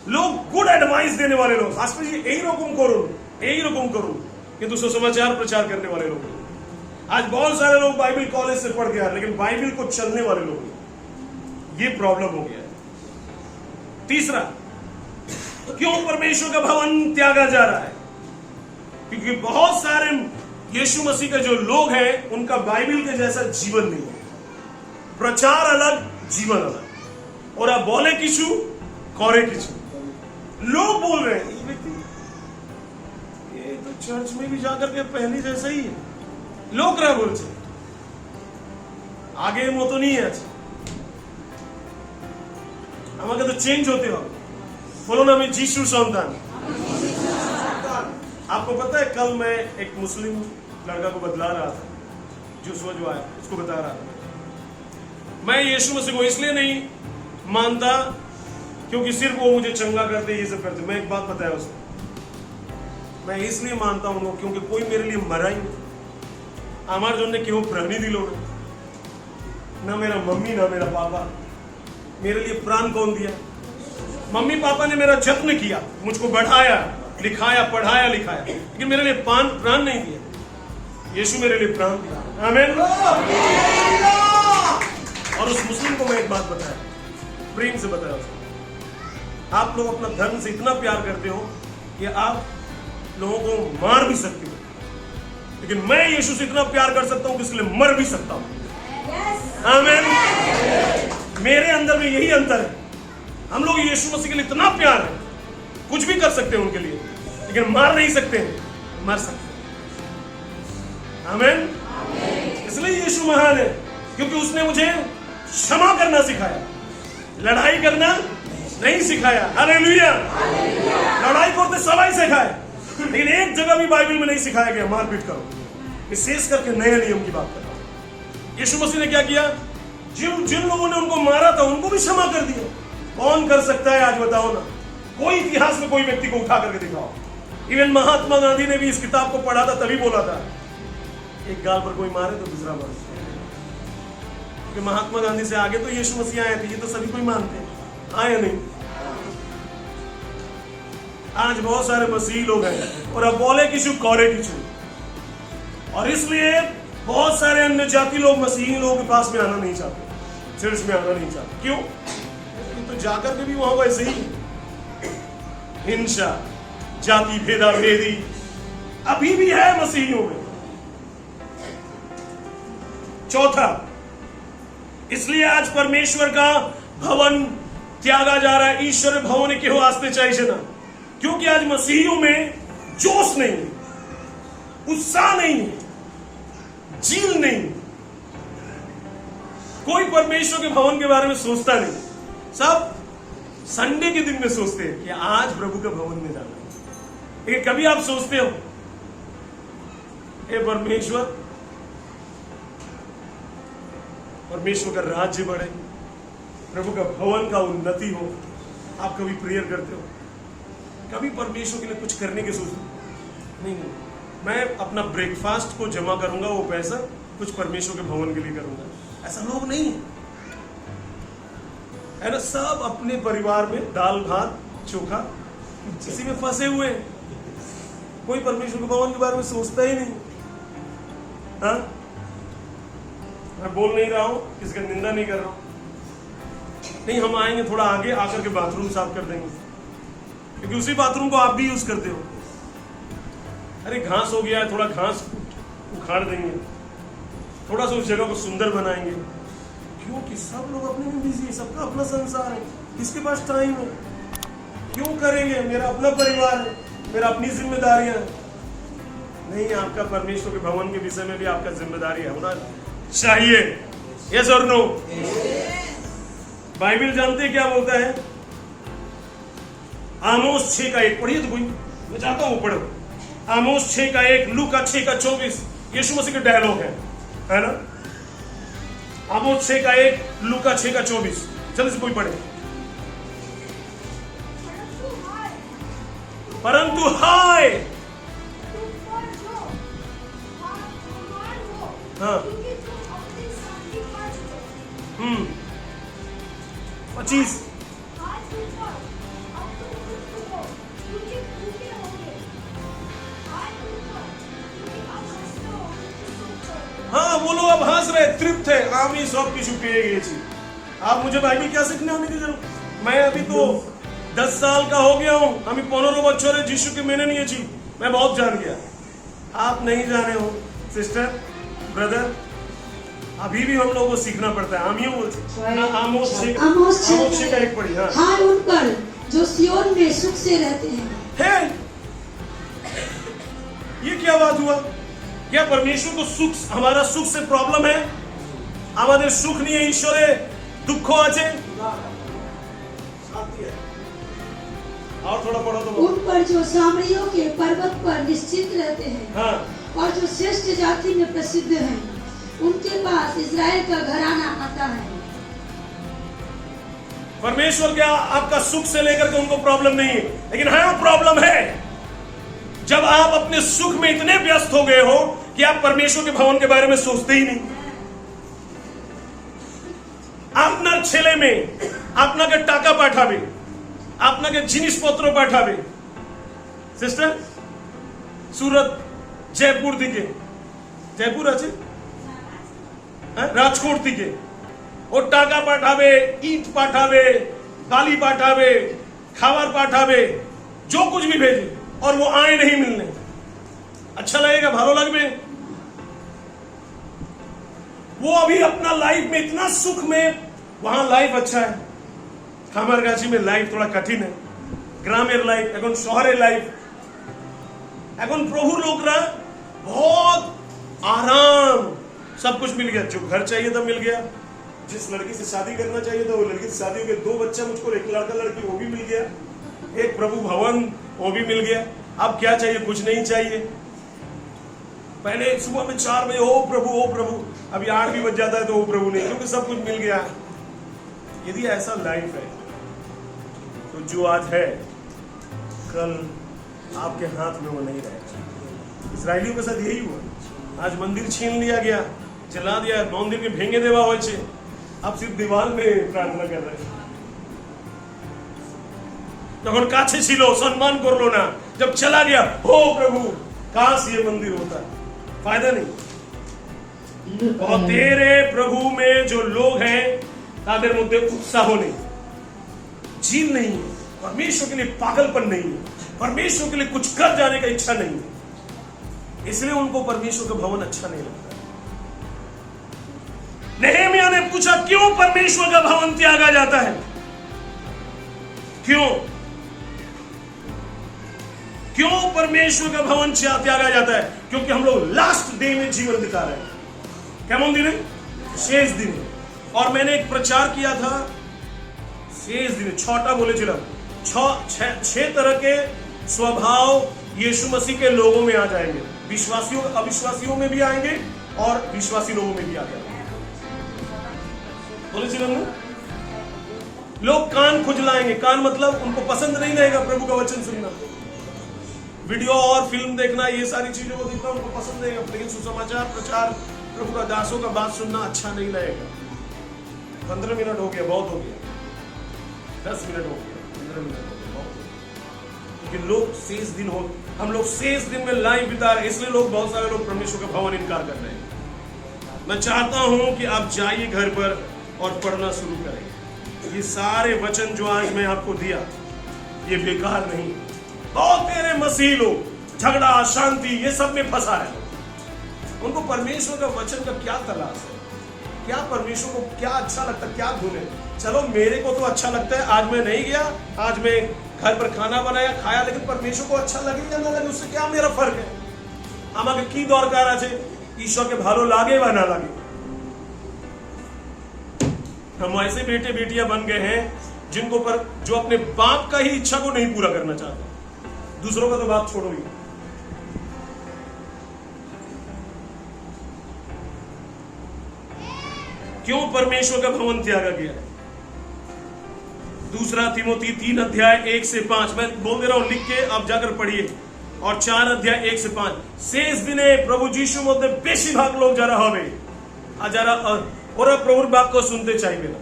लोग गुड एडवाइस देने वाले लोग, आज पर यही रकम करो, यही रकम करो, किंतु सुसमाचार प्रचार करने वाले लोग। आज बहुत सारे लोग बाइबल कॉलेज से पढ़ गया लेकिन बाइबल को चलने वाले लोग, ये प्रॉब्लम हो गया है। तीसरा, क्यों परमेश्वर का भवन त्यागा जा रहा है? क्योंकि बहुत सारे यीशु मसीह के जो लोग हैं उनका बाइबल के जैसा जीवन नहीं है। प्रचार अलग, जीवन अलग। और आप बोले किचु करे किचु। लोग बोल रहे हैं ये व्यक्ति ये तो चर्च में भी जाकर के पहले जैसा ही है। लोग रहा बोल से आगे वो तो नहीं है। अच्छा हमारे तो चेंज होते हो। बोलो ना मैं जीसू संतान। आपको पता है कल मैं एक मुस्लिम लड़का को बतला रहा था, जो आया उसको बता रहा था मैं यीशु मसीह को इसलिए नहीं मानता क्योंकि सिर्फ वो मुझे चंगा करते, ये सब करते। मैं एक बात बताया उसको, मैं इसलिए मानता हूँ क्योंकि कोई मेरे लिए मरा ही नहीं। हमारे जो ने क्यों प्राणी दिलो ना मेरा मम्मी ना मेरा पापा। मेरे लिए प्राण कौन दिया? मम्मी पापा ने मेरा जत्न किया, मुझको बढ़ाया, लिखाया, पढ़ाया, लिखाया, लेकिन मेरे लिए प्राण नहीं दिया। यीशु मेरे लिए प्राण दिया। आमीन। और उस मुस्लिम को मैं एक बात बताया, प्रेम से बताया उसको, आप लोग अपना धर्म से इतना प्यार करते हो कि आप लोगों को मार भी सकते हो, लेकिन मैं यीशु से इतना प्यार कर सकता हूं कि इसके लिए मर भी सकता हूं। आमीन। मेरे अंदर में यही अंतर है। हम लोग यीशु मसीह के लिए इतना प्यार है, कुछ भी कर सकते हैं उनके लिए, लेकिन मार नहीं सकते हैं, मर सकते हैं। आमीन। इसलिए यीशु महान है क्योंकि उसने मुझे क्षमा करना सिखाया, लड़ाई करना नहीं सिखाया। हालेलुया। लड़ाई करते सवाई सिखाए, लेकिन एक जगह भी बाइबल में नहीं सिखाया गया मारपीट करो। विशेष करके नए नियम की बात कर रहा हूं। यीशु मसीह ने क्या किया? जिन लोगों ने उनको मारा था उनको भी क्षमा कर दिया। कौन कर सकता है आज बताओ ना? कोई इतिहास में कोई व्यक्ति को उठा करके दिखाओ। इवन महात्मा गांधी ने भी इस किताब को पढ़ा था, तभी बोला था एक गाल पर कोई मारे तो दूसरा मारे। कि महात्मा गांधी से आगे तो यीशु मसीह आए थे, ये तो सभी कोई मानते हैं, आए नहीं। आज बहुत सारे मसीही लोग हैं और अब बोले किचु करे किचु, और इसलिए बहुत सारे अन्य जाति लोग मसीही लोगों के पास में आना नहीं चाहते, चर्च में आना नहीं चाहते। क्यों? तो जाकर के भी वहां वैसे ही हिंसा, जाति भेदा भेदी अभी भी है मसीहियों में। चौथा, इसलिए आज परमेश्वर का भवन त्यागा जा रहा है। ईश्वर भवन क्यों आस्ते चाहिए ना? क्योंकि आज मसीहियों में जोश नहीं है, उत्साह नहीं है, जील नहीं। कोई परमेश्वर के भवन के बारे में सोचता नहीं। सब संडे के दिन में सोचते हैं कि आज प्रभु के भवन में जाना है। लेकिन कभी आप सोचते हो हे परमेश्वर, परमेश्वर का राज्य बढ़े, प्रभु का भवन का उन्नति हो? आप कभी प्रेयर करते हो? कभी परमेश्वर के लिए कुछ करने की सोचते नहीं? मैं अपना ब्रेकफास्ट को जमा करूंगा, वो पैसा कुछ परमेश्वर के भवन के लिए करूंगा, ऐसा लोग नहीं है ना। सब अपने परिवार में दाल भात चोखा इसी में फंसे हुए हैं। कोई परमेश्वर के भवन के बारे में सोचता ही नहीं। हाँ, मैं बोल नहीं रहा हूं, किसी का निंदा नहीं कर रहा हूं। नहीं, हम आएंगे थोड़ा आगे, आकर के बाथरूम साफ कर देंगे, क्योंकि उसी बाथरूम को आप भी यूज करते हो। अरे घास हो गया है, थोड़ा घास उखाड़ देंगे, थोड़ा सा उस जगह को सुंदर बनाएंगे, क्योंकि सब लोग अपने में बिजी है, सबका अपना संसार है, किसके पास टाइम है? क्यों करेंगे? मेरा अपना परिवार है, मेरा अपनी जिम्मेदारियां हैं। नहीं, आपका परमेश्वर के भवन के विषय में भी आपका जिम्मेदारी होना चाहिए। यस और नो? बाइबल जानते क्या बोलता है? आमोस 6:1 पढ़िए तो कोई, मैं चाहता हूं पढ़ो। आमोस 6:1, लूका 6:24 यीशु मसीह के डायलॉग है ना? आमोस 6:1, लूका 6:24, जल्दी से कोई पढ़े। परंतु हाय, हाँ 25, हाँ वो लोग अब हंस रहे, तृप्त है, आमी सब কিছু পেয়ে গেছি। आप मुझे बाइबल क्या सीखने होने की जरूरत? मैं अभी तो 10 साल का हो गया हूं, আমি 15 বছরে যিশুকে মেনে নিয়েছি, मैं बहुत जान गया। आप नहीं जाने हो सिस्टर ब्रदर, अभी भी हम लोगों को सीखना पड़ता है। आमोस 6 का 1 पढ़ी। हाँ, हाय उन पर जो सियोन में सुख से रहते हैं। है ये क्या बात हुआ? क्या परमेश्वर को सुख, हमारा सुख से प्रॉब्लम है? हमारे सुख नहीं है, ईश्वरे दुख আছে। और थोड़ा पढ़ो तो। उन पर जो सामरियों के पर्वत पर निश्चित रहते हैं। हाँ, और जो श्रेष्ठ जाति में प्रसिद्ध हैं, उनके पास इज़राइल का घराना आता है। परमेश्वर क्या आपका सुख से लेकर के उनको प्रॉब्लम नहीं है, लेकिन हाँ प्रॉब्लम है जब आप अपने सुख में इतने व्यस्त हो गए हो कि आप परमेश्वर के भवन के बारे में सोचते ही नहीं। আপনার ছেলে মেয়ে আপনাকে টাকা পাঠাবে, আপনাকে জিনিসপত্র পাঠাবে। সিস্টার, সুরত জয়পুর দিকে, জয়পুর আছে হ্যাঁ, রাজকোট দিকে ও টাকা পাঠাবে, ইট পাঠাবে, বালি পাঠাবে, খাবার পাঠাবে, जो कुछ भी भेजे, और वो आए नहीं मिलने। अच्छा लगेगा? भालो लगবে? वो अभी अपना लाइफ में इतना सुख में, वहां लाइफ अच्छा है, खामरगाछी में लाइफ थोड़ा कठिन है, ग्रामेर लाइफ, এখন শহরের लाइफ, এখন প্রভু লোকরা बहुत आराम, सब कुछ मिल गया, जो घर चाहिए था मिल गया, जिस लड़की से शादी करना चाहिए था वो लड़की से शादी हो गई, 2 बच्चा मुझको, एक लड़का लड़की वो भी मिल गया, एक प्रभु भवन वो भी मिल गया। अब क्या चाहिए? कुछ नहीं चाहिए। पहले सुबह में 4 बजे ओ प्रभु, अभी 8 भी बज जाता है तो ओ प्रभु नहीं, क्योंकि सब कुछ मिल गया। यदि ऐसा लाइफ है तो जो आज है कल आपके हाथ में वो नहीं रहेगा। इजरायलियों के साथ यही हुआ। आज मंदिर छीन लिया गया, जला दिया, मंदिर के भेंगे देवा हुए छे, अब सिर्फ दीवार में प्रार्थना कर रहे हैं। যখন কাছে ছিল সম্মান করলো না, जब चला गया ओ प्रभु काश ये मंदिर होता, फायदा नहीं। और तेरे प्रभु में जो लोग हैं তাদের মধ্যে उत्साह नहीं, जील नहीं है, परमेश्वर के लिए पागलपन नहीं है, परमेश्वर के लिए कुछ कर जाने का इच्छा नहीं है, इसलिए उनको परमेश्वर का भवन अच्छा नहीं लगता। नेहेमिया ने पूछा क्यों परमेश्वर का भवन त्यागा जाता है? क्यों परमेश्वर का भवन त्यागा जाता है? क्योंकि हम लोग लास्ट डे में जीवन बिता रहे हैं। केमन दिन है? शेष दिन। और मैंने एक प्रचार किया था, शेष दिन 6टा बोलेছিলাম, 6 तरह के स्वभाव यीशु मसीह के लोगों में आ जाएंगे, विश्वासियों अविश्वासियों में भी आएंगे और विश्वासी लोगों में भी आ जाएंगे। बोलेছিলাম ना, लोग कान खुजलाएंगे। कान मतलब उनको पसंद नहीं रहेगा प्रभु का वचन सुनना, वीडियो और फिल्म देखना, ये सारी चीजों को देखना उनको पसंद नहीं, लेकिन सुसमाचार प्रचार प्रभु का दासों का बात सुनना अच्छा नहीं लगेगा। 15 मिनट हो गया, बहुत हो गया, 10 मिनट हो गया, 15 मिनट हो गया, बहुत हो गया। क्योंकि लोग शेष दिन हो, हम लोग शेष दिन में लाइफ बिता रहे, इसलिए लोग, बहुत सारे लोग परमेश्वर का भवन इनकार कर रहे हैं। मैं चाहता हूं कि आप जाइए घर पर और पढ़ना शुरू करें। ये सारे वचन जो आज मैं आपको दिया ये बेकार नहीं। बहुत तेरे मसीह लोग झगड़ा, शांति, ये सब में फंसा है। उनको परमेश्वर का वचन का क्या तलाश है? क्या परमेश्वर को क्या अच्छा लगता है? क्या धुन है? चलो मेरे को तो अच्छा लगता है, आज मैं नहीं गया, आज मैं घर पर खाना बनाया खाया, लेकिन परमेश्वर को अच्छा लगे या ना लगे उससे क्या मेरा फर्क है? আমাকে কি দরকার আছে ईश्वरকে ভালো লাগে বা না লাগে? हम ऐसे बेटे बेटियां बन गए हैं जिनको पर जो अपने बाप का ही इच्छा को नहीं पूरा करना चाहते, दूसरों का तो बात छोड़ो ही। क्यों परमेश्वर का भवन त्यागा गया? 2 तिमोथी 3 अध्याय 1 से 5, मैं बोल दे रहा हूं, लिख के आप जाकर पढ़िए। और 4 अध्याय 1 से 5, शेष दिने प्रभु जीशु मध्य बेशिरभाग लोग যারা হবে আর যারা ওরা প্রভুর বাক্য শুনতে চাইবে না।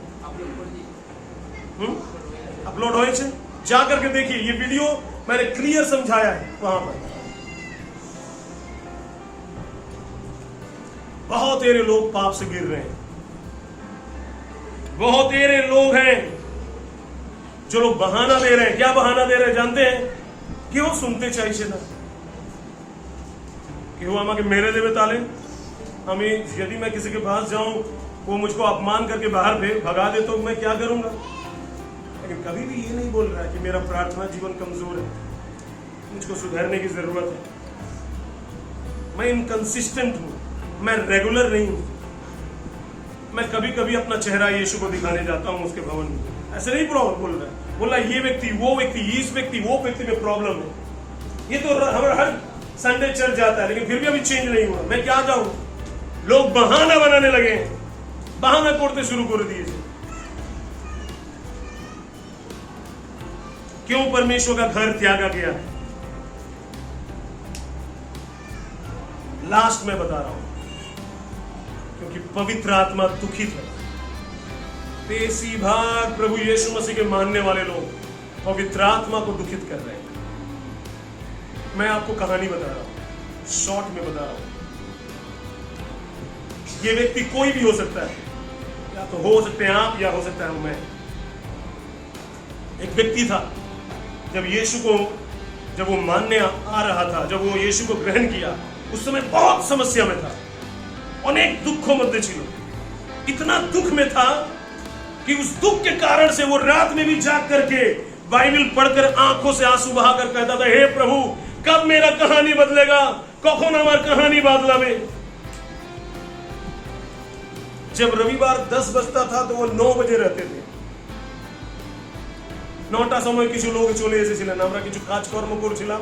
अपलोड হয়েছে, जाकर के देखिए, ये वीडियो मैंने क्लियर समझाया है वहां पर। बहुत तेरे लोग पाप से गिर रहे हैं, बहुत तेरे लोग हैं जो लोग बहाना दे रहे हैं। क्या बहाना दे रहे हैं जानते हैं? क्यों सुनते चाहिए ना, कि वो आमा के मेरे देवे ताले हमें, यदि मैं किसी के पास जाऊं वो मुझको अपमान करके बाहर भगा दे तो मैं क्या करूंगा। लेकिन कभी भी ये नहीं बोल रहा है कि मेरा प्रार्थना जीवन कमजोर है, मुझको सुधरने की जरूरत है, मैं इनकंसिस्टेंट हूं, मैं रेगुलर नहीं हूं, मैं कभी कभी अपना चेहरा यीशु को दिखाने जाता हूं उसके भवन में। ऐसे नहीं बोल रहा है, बोला ये व्यक्ति वो व्यक्ति इस व्यक्ति वो व्यक्ति में प्रॉब्लम है। ये तो हर संडे चर्च जाता है लेकिन फिर भी अभी चेंज नहीं हुआ। मैं क्या जाऊं, लोग बहाना बनाने लगे, बहाना करते शुरू कर दिए। क्यों परमेश्वर का घर त्यागा गया? लास्ट में बता रहा हूं, क्योंकि पवित्र आत्मा दुखित है। बेसी भाग प्रभु यीशु मसीह के मानने वाले लोग पवित्र आत्मा को दुखित कर रहे हैं। मैं आपको कहानी बता रहा हूं, शॉर्ट में बता रहा हूं। ये व्यक्ति कोई भी हो सकता है, या तो हो सकते हैं आप या हो सकता है मैं। एक व्यक्ति था, जब यीशु को जब वो मानने आ रहा था, जब वो यीशु को ग्रहण किया, उस समय बहुत समस्या में था, अनेक दुखों मध्य छिलो, इतना दुख में था कि उस दुख के कारण से वो रात में भी जाग करके बाइबल पढ़कर आंखों से आंसू बहाकर कहता था, हे प्रभु कब मेरा कहानी बदलेगा, कखन हमार कहानी बदलावे। जब रविवार 10 बजता था तो वो 9 बजे रहते थे। 9টা সময় কিছু লোক চলে এসেছিলেন, আমরা কিছু কাজকর্ম করছিলাম।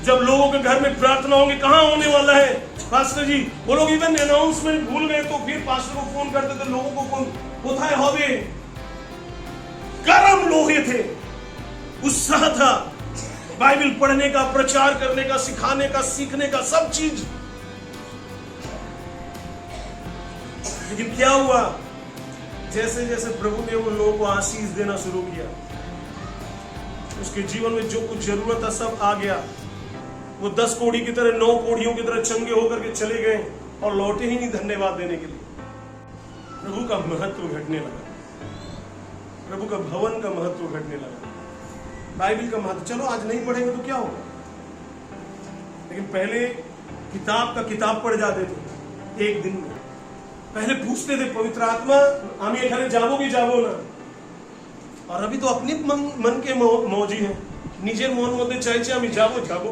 जब लोगों के घर में प्रार्थना होगी, कहां होने वाला है पास्टर जी, वो लोग इवन अनाउंसमेंट भूल गए तो फिर पास्टर को फोन करते थे, लोगों को फोन कोথায় হবে। गरम लोहे थे, उत्साह था बाइबल पढ़ने का, प्रचार करने का, सिखाने का, सीखने का, सब चीज। लेकिन क्या हुआ, जैसे जैसे प्रभु ने उन लोगों को आशीष देना शुरू किया, उसके जीवन में जो कुछ जरूरत था सब आ गया। वो 10 कोड़ी की तरह 9 कोड़ियों की तरह चंगे होकर के चले गए और लौटे ही नहीं धन्यवाद देने के लिए। प्रभु का महत्व घटने लगा, प्रभु का भवन का महत्व घटने लगा, बाइबल का महत्व। चलो आज नहीं पढ़ेंगे तो क्या होगा, लेकिन पहले किताब का किताब पढ़ जाते थे एक दिन में। पहले पूछते थे पवित्र आत्मा हम एखाने जाबो कि जाबो ना, और अभी तो अपने मन के मौजी है, নিজের মন মধ্যে চাইছে আমি যাবো যাবো।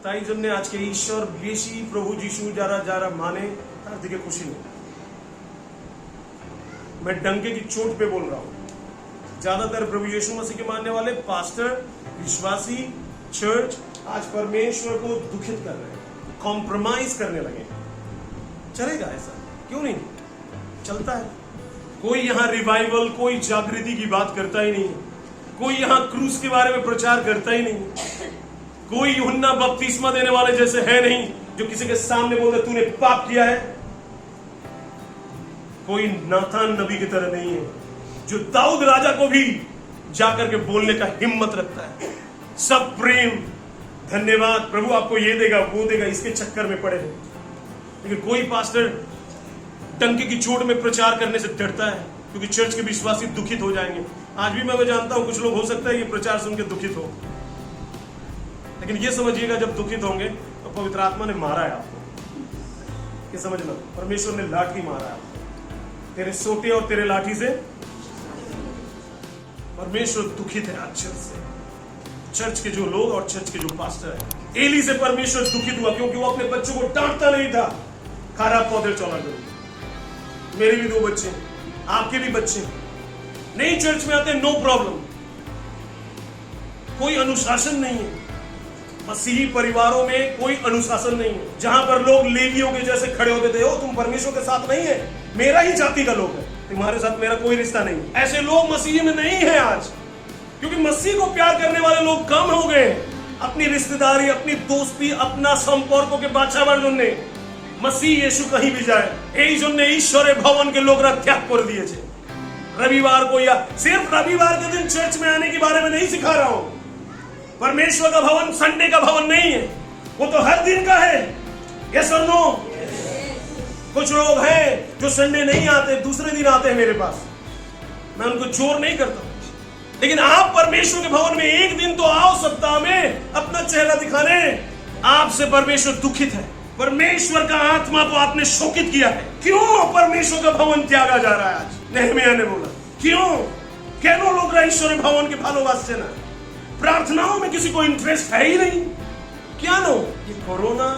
তাই জন্য আজকে ঈশ্বর বেশি প্রভু যিশু যারা যারা মানে তার দিকে খুশি নেই। मैं डंके की चोट पे बोल रहा हूं, ज्यादातर प्रभु यीशु मसीह के मानने वाले पास्टर, विश्वासी, चर्च आज परमेश्वर को दुखित कर रहे हैं, कॉम्प्रोमाइज करने लगे। चलेगा ऐसा? क्यों नहीं चलता है। कोई यहाँ रिवाइवल, कोई जागृति की बात करता ही नहीं, कोई यहाँ क्रूस के बारे में प्रचार करता ही नहीं, कोई यूहन्ना बपतिस्मा देने वाले जैसे है नहीं जो किसी के सामने बोलते तूने पाप किया है, कोई नाथान नबी की तरह नहीं है जो दाऊद राजा को भी जाकर के बोलने का हिम्मत रखता है। सब प्रेम, धन्यवाद, प्रभु आपको ये देगा वो देगा, इसके चक्कर में पड़े हैं। लेकिन कोई पास्टर डंके की चोट में प्रचार करने से डरता है क्योंकि चर्च के विश्वासी दुखित हो जाएंगे। आज भी मैं जानता हूं कुछ लोग हो सकता है ये प्रचार सुन के दुखित हो, लेकिन ये समझिएगा जब दुखित होंगे तो पवित्र आत्मा ने मारा है आपको। ये समझना, परमेश्वर ने लाठी मारा है आपको, तेरे सोटे और तेरे लाठी से। परमेश्वर दुखित है आज चर्च के जो लोग और चर्च के जो पास्टर है। एली से परमेश्वर दुखित हुआ क्योंकि वो अपने बच्चों को डांटता नहीं था, खराब पौधे चला करो। मेरे भी 2 बच्चे, आपके भी बच्चे नहीं चर्च में आते, नो प्रॉब्लम, कोई अनुशासन नहीं है। मसीही परिवारों में कोई अनुशासन नहीं है, जहां पर लोग लेवियों के जैसे खड़े होते थे, ओ तुम परमेश्वर के साथ नहीं है, मेरा ही जाति का लोग है, तुम्हारे साथ मेरा कोई रिश्ता नहीं। ऐसे लोग मसीह में नहीं है आज, क्योंकि मसीह को प्यार करने वाले लोग कम हो गए। अपनी रिश्तेदारी, अपनी दोस्ती, अपना संपर्कों के बाछावर जुनने मसीह यीशु कहीं भी जाए এই জন্য ঈশ্বরের भवन के लोग त्याग कर दिए थे। रविवार को या सिर्फ रविवार के दिन चर्च में आने के बारे में नहीं सिखा रहा हूं। परमेश्वर का भवन संडे का भवन नहीं है, वो तो हर दिन का है। यस और नो? कुछ लोग हैं जो संडे नहीं आते, दूसरे दिन आते हैं मेरे पास, मैं उनको जोर नहीं करता, लेकिन आप परमेश्वर के भवन में एक दिन तो आओ सप्ताह में अपना चेहरा दिखाने। आपसे परमेश्वर दुखित है। परमेश्वर का आत्मा को आपने शोकित किया है। क्यों परमेश्वर का भवन त्यागा जा रहा है आज? नेहमिया ने बोला क्यों? क्यों लोग ईश्वर भवन के भालोबासते ना? प्रार्थनाओं में किसी को इंटरेस्ट है ही नहीं। क्या नो ये कोरोना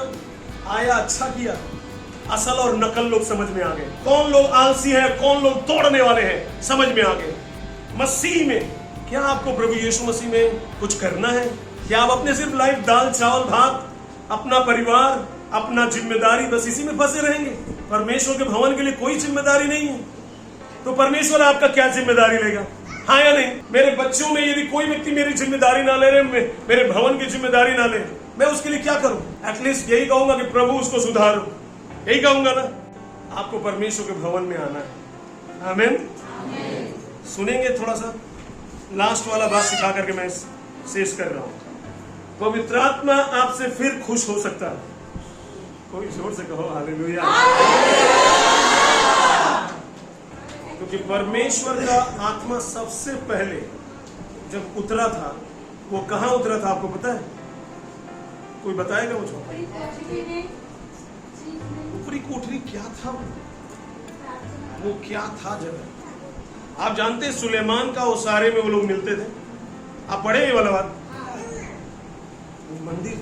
आया अच्छा किया, असल और नकल लोग समझ में आ गए। कौन लोग आलसी है, कौन लोग तोड़ने वाले हैं, समझ में आ गए। मसीह में क्या आपको प्रभु यीशु मसीह में कुछ करना है? क्या आप अपने सिर्फ लाइफ दाल चावल भात, अपना परिवार, अपना जिम्मेदारी, बस इसी में फंसे रहेंगे? परमेश्वर के भवन के लिए कोई जिम्मेदारी नहीं है, तो परमेश्वर आपका क्या जिम्मेदारी लेगा? हाँ या नहीं? मेरे बच्चों में यदि कोई व्यक्ति मेरी जिम्मेदारी ना ले रहे, मेरे भवन की जिम्मेदारी ना ले, मैं उसके लिए क्या करूं? एटलीस्ट यही कहूंगा कि प्रभु उसको सुधारो, यही कहूंगा ना। आपको परमेश्वर के भवन में आना है। आमीन। सुनेंगे थोड़ा सा लास्ट वाला बात सिखा करके मैं शेष कर रहा हूं। पवित्र आत्मा आपसे फिर खुश हो सकता है। कोई जोर से कहो हालेलुया। क्योंकि परमेश्वर का आत्मा सबसे पहले जब उतरा था, वो कहां उतरा था आपको पता है? कोई बताएगा मुझको? ऊपरी कोठरी क्या था? वो क्या था जगह? आप जानते हैं सुलेमान का उसारे में वो लोग मिलते थे। आप पढ़े ये वाला बात? मंदिर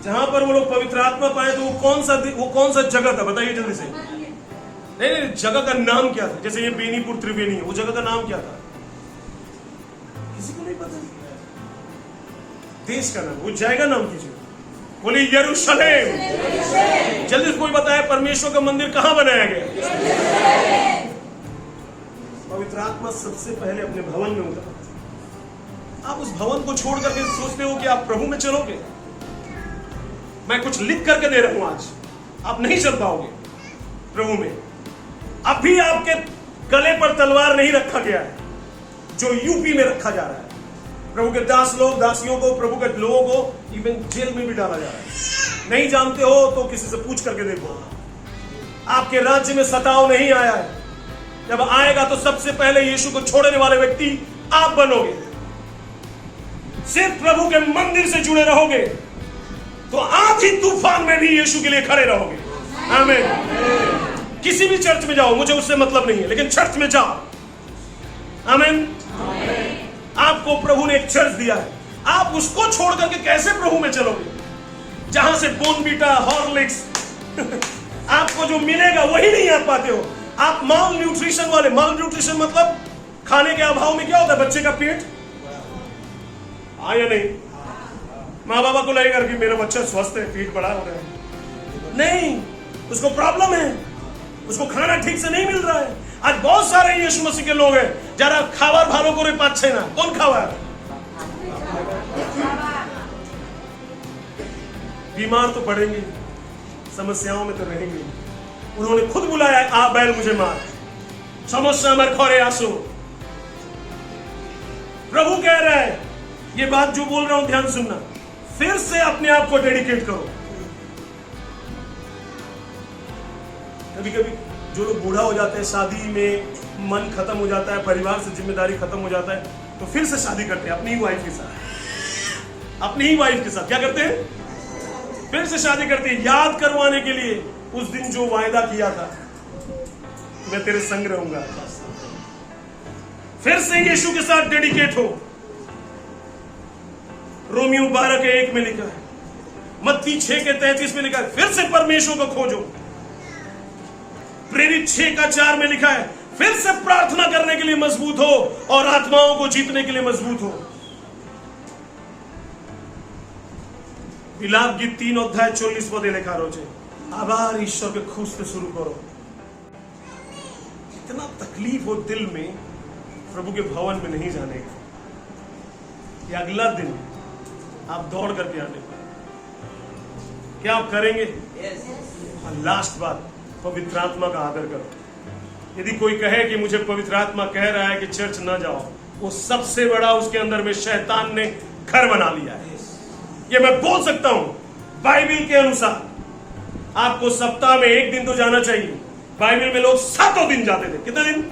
जहां पर वो लोग पवित्र आत्मा पाए, तो वो कौन सा जगह था? बताइए जल्दी से। नहीं, जगह का नाम क्या था? जैसे ये बेनीपुर त्रिवेणी है, वो जगह का नाम क्या था? किसी को नहीं पता। देश का नाम, वो जाएगा नाम कीजिए, बोले यरूशलेम। जल्दी से कोई बताए परमेश्वर का मंदिर कहां बनाया गया? पवित्र आत्मा सबसे पहले अपने भवन में उतरा। आप उस भवन को छोड़ करके सोचते हो कि आप प्रभु में चलोगे। मैं कुछ लिख करके दे रहा हूं आज, आप नहीं चल पाओगे प्रभु में। अभी आपके गले पर तलवार नहीं रखा गया है जो यूपी में रखा जा रहा है। प्रभु के दास लोग, दासियों को, प्रभु के लोगों को इवन जेल में भी डाला जा रहा है। नहीं जानते हो तो किसी से पूछ करके देखो। आपके राज्य में सताव नहीं आया है। जब आएगा तो सबसे पहले यीशु को छोड़ने वाले व्यक्ति आप बनोगे। सिर्फ प्रभु के मंदिर से जुड़े रहोगे तो आंधी तूफान में भी यीशु के लिए खड़े रहोगे। आमीन। किसी भी चर्च में जाओ, मुझे उससे मतलब नहीं है, लेकिन चर्च में जाओ। आमीन। आपको प्रभु ने एक चर्च दिया है, आप उसको छोड़ करके कैसे प्रभु में चलोगे? जहां से बोनवीटा, हॉर्लिक्स आपको जो मिलेगा वही नहीं आप पाते हो। आप माल न्यूट्रिशन वाले, माल न्यूट्रिशन मतलब खाने के अभाव में क्या होता है? बच्चे का पेट या नहीं? माँ बाबा को लगेगा कि मेरा बच्चा स्वस्थ है, पेट बड़ा हो रहा है। नहीं, उसको प्रॉब्लम है, उसको खाना ठीक से नहीं मिल रहा है। आज बहुत सारे यीशु मसीह के लोग हैं, जरा खावर भालो को 5-6 ना कौन खावा? बीमार तो पड़ेंगे, समस्याओं में तो रहेंगे। उन्होंने खुद बुलाया, आ बैल मुझे मार, समस्या मर खोरे आंसू। प्रभु कह रहा है, ये बात जो बोल रहा हूं ध्यान सुनना, फिर से अपने आप को डेडिकेट करो। कभी कभी जो लोग बूढ़ा हो जाते हैं, शादी में मन खत्म हो जाता है, परिवार से जिम्मेदारी खत्म हो जाता है, तो फिर से शादी करते हैं अपनी ही वाइफ के साथ। अपनी ही वाइफ के साथ क्या करते हैं? फिर से शादी करते हैं, याद करवाने के लिए उस दिन जो वायदा किया था, मैं तेरे संग रहूंगा। फिर से यीशु के साथ डेडिकेट हो। रोमियो 12:1 में लिखा है, मत्ती 6:33 में लिखा है, फिर से परमेश्वर को खोजो। प्रेरित 6:4 में लिखा है, फिर से प्रार्थना करने के लिए मजबूत हो और आत्माओं को जीतने के लिए मजबूत हो। विलाप गीत 3:44 लिखा रोजे, आभार ईश्वर के खुश से शुरू करो। इतना तकलीफ हो दिल में प्रभु के भवन में नहीं जाने का, ये अगला दिन आप दौड़ करके आने का क्या आप करेंगे? लास्ट बात, पवित्र आत्मा का आदर करो। यदि कोई कहे कि मुझे पवित्र आत्मा कह रहा है कि चर्च ना जाओ, वो सबसे बड़ा उसके अंदर में शैतान ने घर बना लिया है। ये मैं बोल सकता हूं, बाइबल के अनुसार आपको सप्ताह में 1 दिन तो जाना चाहिए। बाइबल में लोग 7 दिन जाते थे। कितने दिन?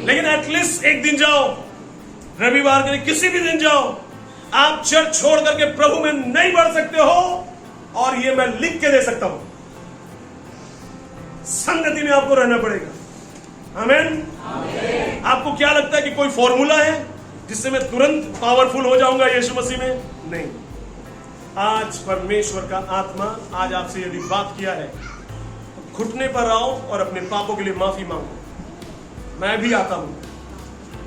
लेकिन एटलीस्ट 1 दिन जाओ। रविवार के किसी भी दिन जाओ, आप चर्च छोड़ करके प्रभु में नहीं बढ़ सकते हो, और ये मैं लिख के दे सकता हूं। संगति में आपको रहना पड़ेगा। आमीन। आपको क्या लगता है कि कोई फॉर्मूला है जिससे मैं तुरंत पावरफुल हो जाऊंगा यीशु मसीह में? नहीं। आज परमेश्वर का आत्मा आज आपसे यदि बात किया है, तो घुटने पर आओ और अपने पापों के लिए माफी मांगो। मैं भी आता हूं,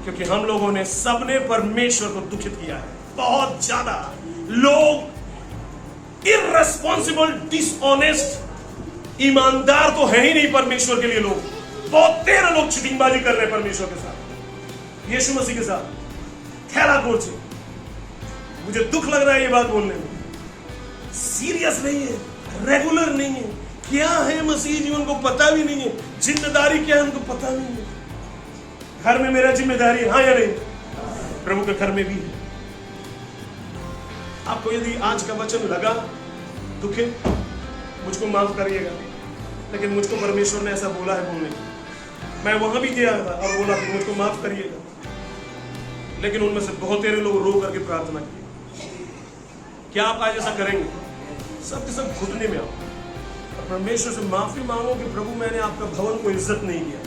क्योंकि हम लोगों ने सबने परमेश्वर को दुखित किया है। बहुत ज्यादा लोग इररेस्पॉन्सिबल, डिसऑनेस्ट, ईमानदार तो है ही नहीं परमेश्वर के लिए। लोग बहुत तेरे लोग चिटिंगबाजी कर रहे हैं परमेश्वर के साथ, यीशु मसीह के साथ। खैरा कोच, मुझे दुख लग रहा है ये बात बोलने में। सीरियस नहीं है, रेगुलर नहीं है। क्या है मसीह जी उनको पता भी नहीं है, जिम्मेदारी क्या है उनको पता नहीं है। घर में मेरा जिम्मेदारी है, हाँ या नहीं? प्रभु के घर में भी है। आपको यदि आज का वचन लगा दुखे, मुझको माफ करिएगा, लेकिन मुझको परमेश्वर ने ऐसा बोला है बोलने की। मैं वहां भी गया था और बोला कि मुझको माफ करिएगा, लेकिन उनमें से बहुत तेरे लोग रो करके प्रार्थना की। क्या आप आज ऐसा करेंगे? सब के सब घुटने में आओ और परमेश्वर से माफी मांगो कि प्रभु मैंने आपका भवन को इज्जत नहीं किया,